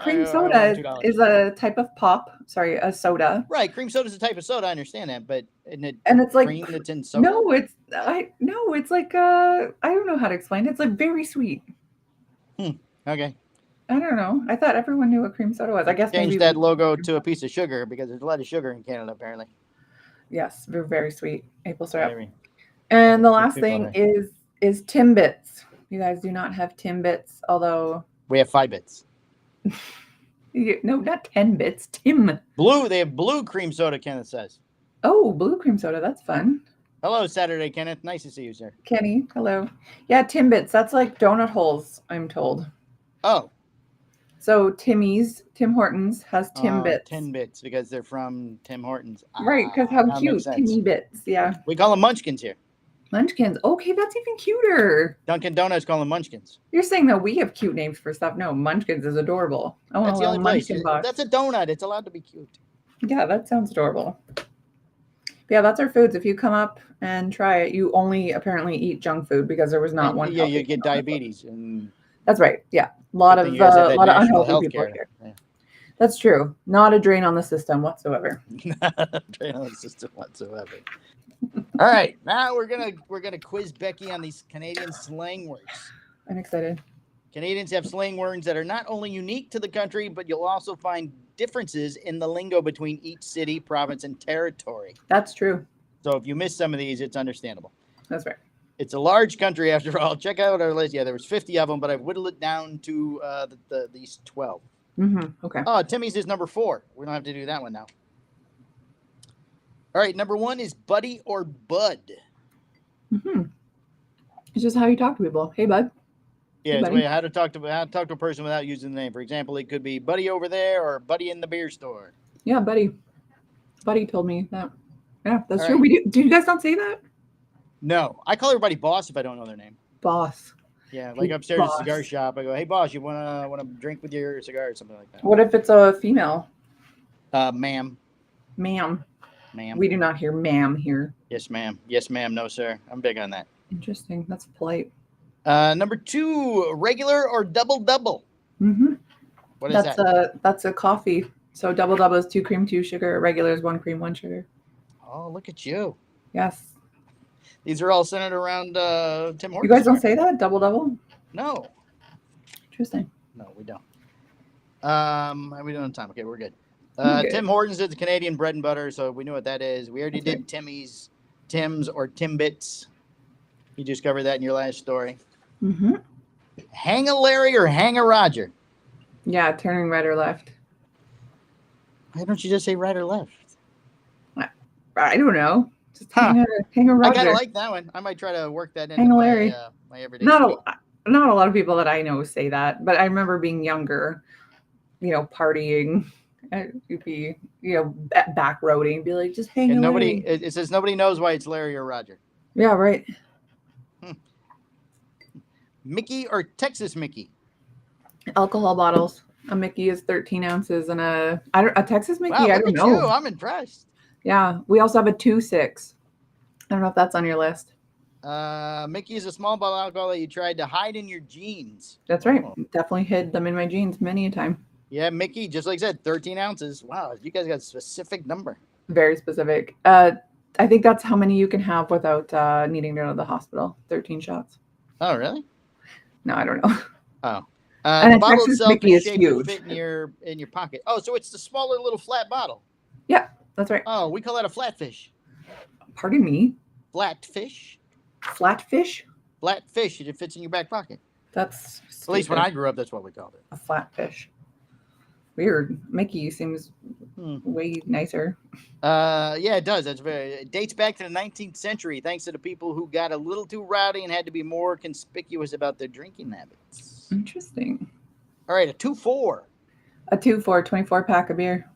Cream soda is a type of a soda. Right, cream soda is a type of soda, I understand that, but and it's like cream that's in soda? No, it's like I don't know how to explain it. It's like very sweet. Okay. I don't know. I thought everyone knew what cream soda was. I guess change that logo to a piece of sugar because there's a lot of sugar in Canada apparently. Yes, they're very sweet. Maple syrup. And the last thing is Timbits. You guys do not have Timbits, although we have 5 bits. No, not 10 bits. Tim. Blue. They have blue cream soda, Kenneth says. Oh, blue cream soda. That's fun. Hello, Saturday, Kenneth. Nice to see you, sir. Kenny, hello. Yeah, Timbits. That's like donut holes, I'm told. Oh. So Tim Hortons has Timbits. Timbits because they're from Tim Hortons. Right, because how cute. Timmy Bits. Yeah. We call them munchkins here. Munchkins. Okay, that's even cuter. Dunkin' Donuts call them Munchkins. You're saying that we have cute names for stuff. No, Munchkins is adorable. I want That's a the little only place. Munchkin box. That's a donut. It's allowed to be cute. Yeah, that sounds adorable. But yeah, that's our foods. If you come up and try it, you only apparently eat junk food because there was not one. Yeah, you healthy get thing on the book. didiabetes. And That's right. Yeah, a lot good of thing you guys have that national unhealthy health people care. here. Yeah. That's true. Not a drain on the system whatsoever. Drain on the system whatsoever. All right, now we're gonna quiz Becky on these Canadian slang words. I'm excited. Canadians have slang words that are not only unique to the country, but you'll also find differences in the lingo between each city, province, and territory. That's true. So if you miss some of these, it's understandable. That's right. It's a large country after all. Check out our list. Yeah, there was 50 of them, but I've whittled it down to these 12. Okay. Oh, Timmy's is number 4. We don't have to do that one now. All right, number 1 is buddy or bud. It's just how you talk to people. Hey, bud. Yeah, Hey, it's buddy. how to talk to a person without using the name. For example, it could be buddy over there or buddy in the beer store. Yeah, buddy. Buddy told me that. Yeah, that's All true. right. We do. Do you guys not say that? No, I call everybody boss if I don't know their name. Boss. Yeah, like Hey, upstairs at boss. the cigar shop, I go, "Hey, boss, you wanna drink with your cigar or something like that?" What if it's a female? Ma'am. Ma'am. Ma'am. We do not hear ma'am here. Yes, ma'am. Yes, ma'am. No, sir. I'm big on that. Interesting. That's polite. Number 2, regular or double. What is that? That's a coffee. So double is 2 cream, 2 sugar. Regular is 1 cream, 1 sugar. Oh, look at you. Yes. These are all centered around Tim Hortons. You guys don't say that? Double? No. Interesting. No, we don't. How are we doing on time? Okay, we're good. Okay. Tim Hortons is the Canadian bread and butter, so we knew what that is. We already did Timmy's, Tim's, or Timbits. You just covered that in your last story. Hang a Larry or hang a Roger? Yeah, turning right or left. Why don't you just say right or left? I don't know. Just hang a Roger. I kind of like that one. I might try to work that into Hang a Larry. my everyday Not a lot of people that I know say that, but I remember being younger, partying. You'd be, back roading, be like, just hang and a nobody, Larry. it says nobody knows why it's Larry or Roger. Yeah, right. Mickey or Texas Mickey? Alcohol bottles. A Mickey is 13 ounces, and a Texas Mickey. Wow, I look don't at know. you. I'm impressed. Yeah, we also have a 2.6. I don't know if that's on your list. Mickey is a small bottle of alcohol that you tried to hide in your jeans. That's right. Oh. Definitely hid them in my jeans many a time. Yeah, Mickey, just like I said, 13 ounces. Wow, you guys got a specific number. Very specific. I think that's how many you can have without needing to go to the hospital. 13 shots. Oh, really? No, I don't know. Oh. And The a bottle Texas itself Mickey is is shaped to huge. fit in your pocket. Oh, so it's the smaller little flat bottle. Yeah, that's right. Oh, we call that a flatfish. Pardon me? Flatfish? Flatfish? Flatfish. It fits in your back pocket. That's At least when stupid. I grew up, that's what we called it. A flatfish. Weird. Mickey seems way nicer. Yeah, it does. It dates back to the 19th century, thanks to the people who got a little too rowdy and had to be more conspicuous about their drinking habits. Interesting. All right, a 2-4. A 2-4, 24 pack of beer.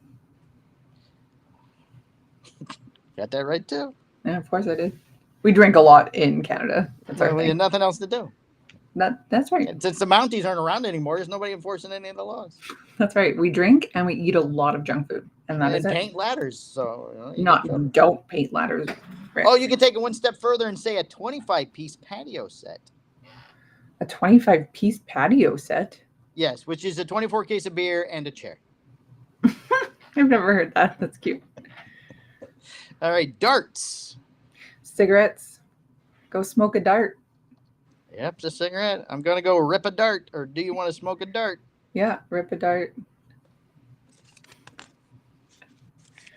Got that right too. Yeah, of course I did. We drink a lot in Canada. That's our Well, we thing. had nothing else to do. That's right. And since the Mounties aren't around anymore, there's nobody enforcing any of the laws. That's right. We drink and we eat a lot of junk food, and that And is it. paint ladders. So you get trouble. Don't paint ladders. Right. Oh, you can take it one step further and say a 25-piece patio set. A 25-piece patio set. Yes, which is a 24 case of beer and a chair. I've never heard that. That's cute. All right, darts. Cigarettes. Go smoke a dart. Yep, it's a cigarette. I'm gonna go rip a dart, or do you want to smoke a dart? Yeah, rip a dart.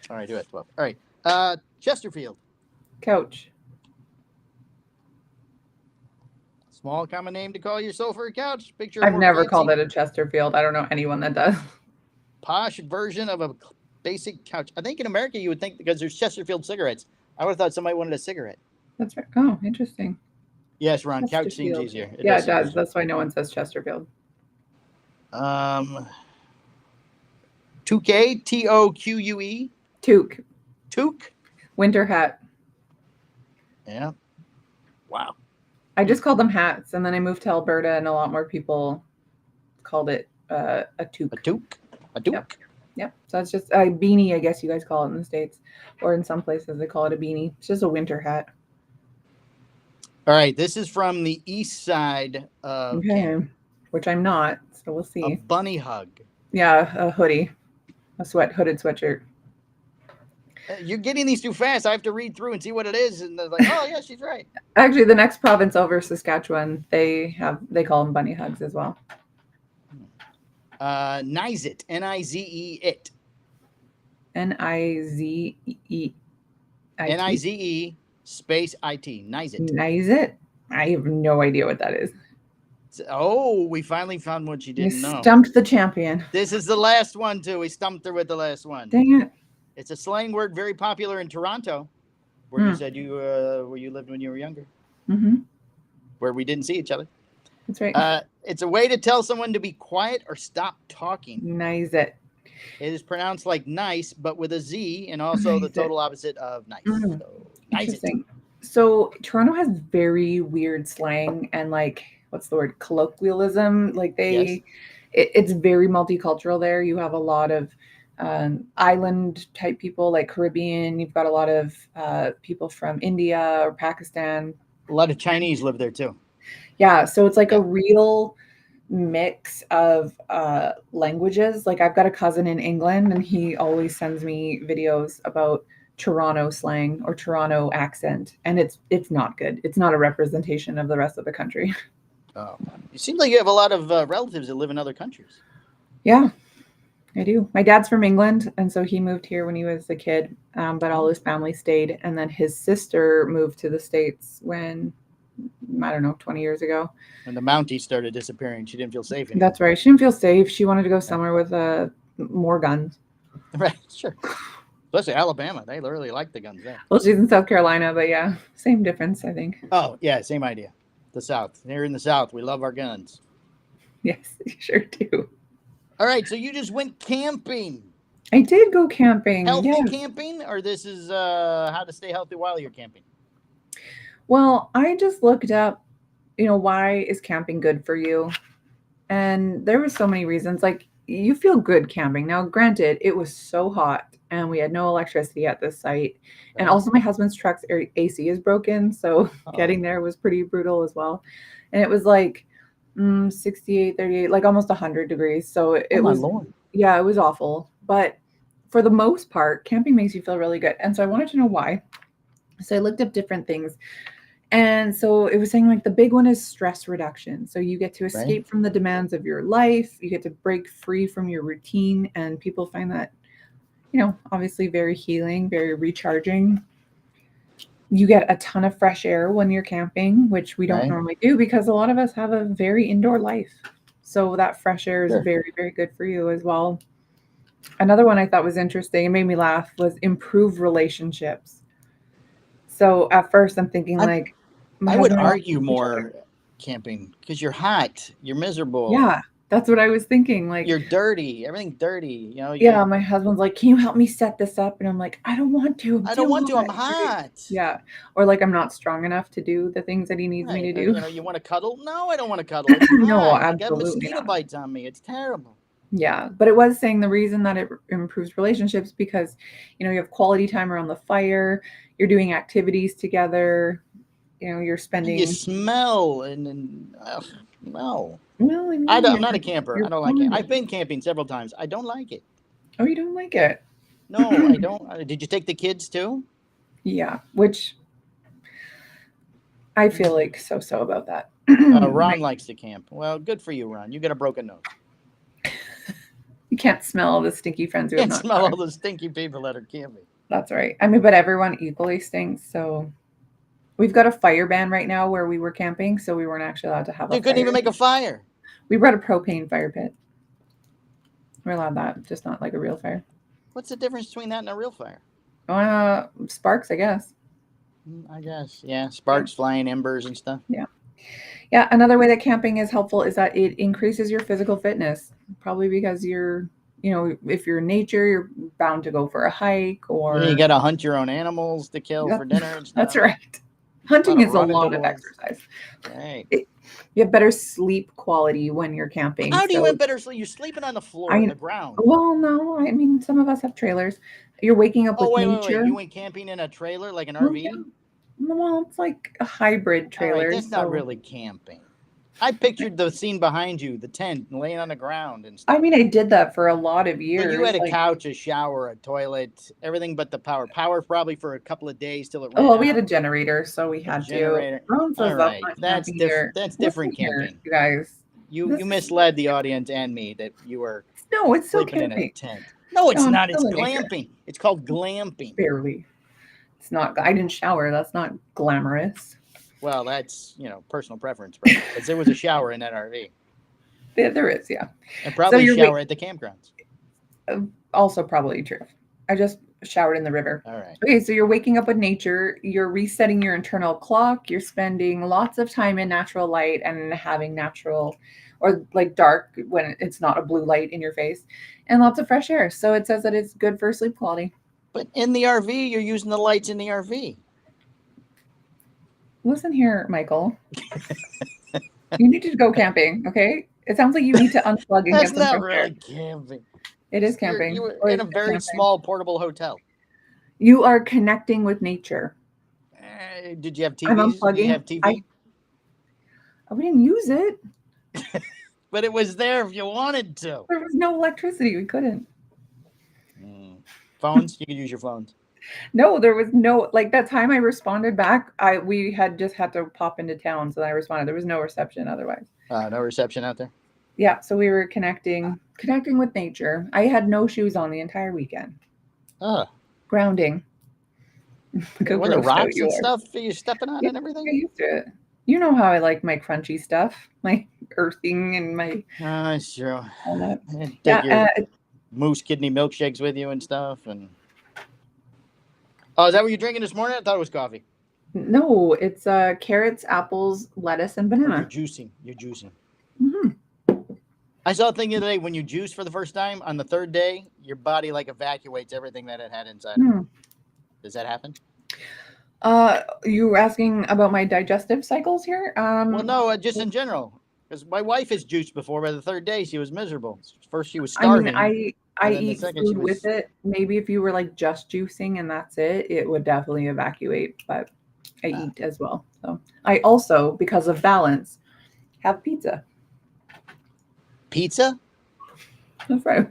All right, do it. 12. All right, Chesterfield. Couch. Small common name to call your sofa or couch. Picture. I've never called it a Chesterfield. I don't know anyone that does. Posh version of a basic couch. I think in America you would think because there's Chesterfield cigarettes. I would have thought somebody wanted a cigarette. That's right. Oh, interesting. Yes, Ron. Couch seems Chesterfield. easier. Yeah, it does. That's why no one says Chesterfield. 2K, TOQUE. Toque. Toque. Winter hat. Yeah. Wow. I just called them hats, and then I moved to Alberta, and a lot more people called it a toque. A toque. A Yep. toque. Yep. So it's just a beanie, I guess you guys call it in the States, or in some places they call it a beanie. It's just a winter hat. All right. This is from the east side of Okay. Canada. Which I'm not, so we'll A see. bunny hug. Yeah, a hoodie, a hooded sweatshirt. You're getting these too fast. I have to read through and see what it is, and they're like, oh yeah, she's right. Actually, the next province over, Saskatchewan, they call them bunny hugs as well. Nizet. Nize it. Nize. Nize space it. Nizet. Nizet. I have no idea what that is. Oh, we finally found what you didn't You know. stumped the champion. This is the last one too. We stumped her with the last one. Dang it! It's a slang word very popular in Toronto, where you said where you lived when you were younger. Mm-hmm. Where we didn't see each other. That's right. It's a way to tell someone to be quiet or stop talking. Nizet. It is pronounced like nice, but with a Z, and also the total opposite of nice. Mm. So, Interesting. So Toronto has very weird slang and like, what's the word? Colloquialism. Like it's very multicultural there. You have a lot of island type people, like Caribbean. You've got a lot of people from India or Pakistan. A lot of Chinese live there too. Yeah, so it's like a real mix of languages. Like I've got a cousin in England, and he always sends me videos about Toronto slang or Toronto accent, and it's not good. It's not a representation of the rest of the country. Oh, it seems like you have a lot of relatives that live in other countries. Yeah, I do. My dad's from England, and so he moved here when he was a kid, but all his family stayed, and then his sister moved to the States when, I don't know, 20 years ago. When the Mounties started disappearing, she didn't feel safe anymore. That's right. She didn't feel safe. She wanted to go somewhere with more guns. Right, sure. Especially Alabama. They really like the guns there. Well, she's in South Carolina, but yeah, same difference, I think. Oh, yeah, same idea. The South. Here in the South, we love our guns. Yes, you sure do. All right, so you just went camping. I did go camping. Healthy camping, or this is how to stay healthy while you're camping? Well, I just looked up, why is camping good for you? And there were so many reasons. Like, you feel good camping. Now, granted, it was so hot and we had no electricity at this site. Right. And also my husband's truck's AC is broken. So getting there was pretty brutal as well. And it was like 68, 38, like almost 100 degrees. So it was, yeah, it was awful. But for the most part, camping makes you feel really good. And so I wanted to know why. So I looked up different things. And so it was saying like the big one is stress reduction. So you get to escape from the demands of your life. You get to break free from your routine. And people find that, obviously very healing, very recharging. You get a ton of fresh air when you're camping, which we don't normally do because a lot of us have a very indoor life. So that fresh air is very, very good for you as well. Another one I thought was interesting and made me laugh was improve relationships. So at first I'm thinking I would argue more camping because you're hot, you're miserable. Yeah, that's what I was thinking. Like you're dirty, everything's dirty. Yeah, my husband's like, "Can you help me set this up?" And I'm like, "I don't want to. I don't want to. I'm hot." Yeah, or like I'm not strong enough to do the things that he needs me to do. You want to cuddle? No, I don't want to cuddle. No, absolutely I got mosquito bites on me. It's terrible. Yeah, but it was saying the reason that it improves relationships because, you have quality time around the fire. You're doing activities together. You're spending. You smell and no. Well, I'm not a camper. I don't like it. I've been camping several times. I don't like it. Oh, you don't like it? No, I don't. Did you take the kids too? Yeah, which I feel like so about that. Ron likes to camp. Well, good for you, Ron. You got a broken nose. You can't smell the stinky friends who have not smell all the stinky people that are camping. That's right. I mean, but everyone equally stinks. So we've got a fire ban right now where we were camping, so we weren't actually allowed to have. You couldn't even make a fire. We brought a propane fire pit. We're allowed that, just not like a real fire. What's the difference between that and a real fire? Sparks, I guess. I guess, yeah. Sparks, flying embers and stuff. Yeah. Yeah, another way that camping is helpful is that it increases your physical fitness. Probably because you're, if you're in nature, you're bound to go for a hike or... You got to hunt your own animals to kill for dinner and stuff. That's right. Hunting is a Run into lot of the woods. exercise. Right. You have better sleep quality when you're camping. How do you so have better sleep? You're sleeping on the floor, on the ground. Well, no, I mean, some of us have trailers. You're waking up with Wait. nature. You went camping in a trailer, like an Well, RV? yeah. Well, it's like a hybrid All trailer. right, that's not really camping. I pictured the scene behind you, the tent, laying on the ground and stuff. I mean, I did that for a lot of years. But you had a couch, a shower, a toilet, everything but the power. Power probably for a couple of days till it ran well, we had out. a generator, so we had Generator. to. Ron says All that's right, not that's camping different. either. That's Listen different here, camping. you guys. You misled the audience and me that you were No, it's still sleeping in a camping. tent. No, it's No, I'm not. It's still in nature. glamping. It's called glamping. Barely. It's not. I didn't shower. That's not glamorous. Well, that's personal preference, because there was a shower in that RV. There is, yeah. And probably a shower at the campgrounds. Also probably true. I just showered in the river. All right. Okay, so you're waking up with nature, you're resetting your internal clock, you're spending lots of time in natural light and having natural or like dark when it's not a blue light in your face, and lots of fresh air. So it says that it's good for sleep quality. But in the RV, you're using the lights in the RV. Listen here, Michael. You need to go camping, okay? It sounds like you need to unplug and That's get some not fresh air. really camping. It is camping. You're in a very small portable hotel. You are connecting with nature. Did you have TVs? I'm unplugging. Did you have TV? We didn't use it. But it was there if you wanted to. There was no electricity. We couldn't. Phones? You could use your phones. No, there was no, like that time I responded back, we had just had to pop into town. So I responded. There was no reception otherwise. No reception out there? Yeah. So we were connecting with nature. I had no shoes on the entire weekend. Grounding. Were the rocks and stuff you're stepping on and everything? I used to it. You know how I like my crunchy stuff, my earthing and my. That's true. All that. Take your moose kidney milkshakes with you and stuff. And is that what you're drinking this morning? I thought it was coffee. No, it's carrots, apples, lettuce, and banana. You're juicing. Mm-hmm. I saw a thing the other day, when you juice for the first time, on the third day, your body evacuates everything that it had inside. Does that happen? You were asking about my digestive cycles here? Well, no, just in general. Because my wife has juiced before. By the third day, she was miserable. First, she was starving. I mean, I eat food with it. Maybe if you were just juicing and that's it, it would definitely evacuate. But I eat as well. So I also, because of balance, have pizza. Pizza? That's right.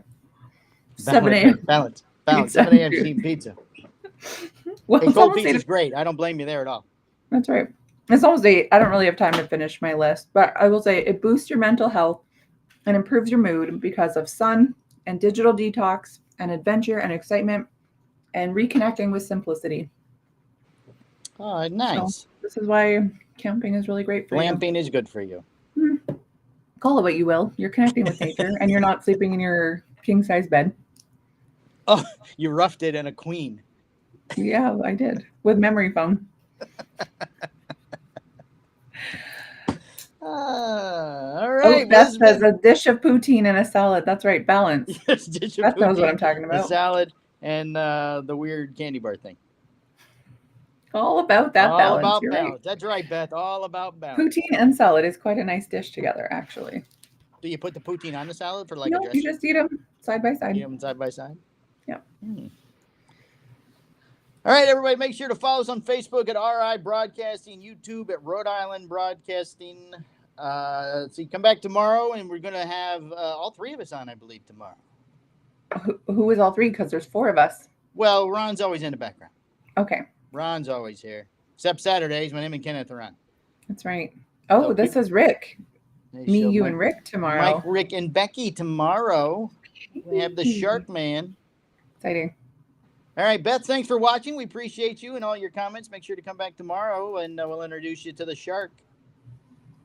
7 a.m. Balance. 7 a.m. eating pizza. Well, cold pizza is great. I don't blame you there at all. That's right. It's almost 8. I don't really have time to finish my list, but I will say it boosts your mental health and improves your mood because of sun and digital detox and adventure and excitement and reconnecting with simplicity. Oh, nice. So this is why camping is really great for you. Glamping is good for you. Call it what you will. You're connecting with nature and you're not sleeping in your king-size bed. Oh, you roughed it in a queen. Yeah, I did. With memory foam. All right. Beth says a dish of poutine and a salad. That's right. Balance. Yes, Beth knows what I'm talking about. A salad and the weird candy bar thing. All about that balance. All about balance. Right. That's right, Beth. All about balance. Poutine and salad is quite a nice dish together, actually. Do you put the poutine on the salad for a dressing? No, you just eat them side by side. Eat them side by side? Yeah. All right, everybody, make sure to follow us on Facebook at RI Broadcasting, YouTube at Rhode Island Broadcasting. So you come back tomorrow, and we're going to have all 3 of us on, I believe, tomorrow. Who is all 3? Because there's 4 of us. Well, Ron's always in the background. Okay. Ron's always here. Except Saturdays when him and Kenneth are on. That's right. Oh, so this is Rick. Me, you, and Rick tomorrow. Mike, Rick, and Becky tomorrow. We have the Shark Man. Exciting. All right, Beth, thanks for watching. We appreciate you and all your comments. Make sure to come back tomorrow, and we'll introduce you to the shark.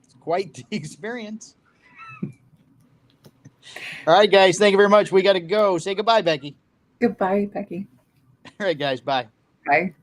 It's quite the experience. All right, guys, thank you very much. We got to go. Say goodbye, Becky. Goodbye, Becky. All right, guys, bye. Bye.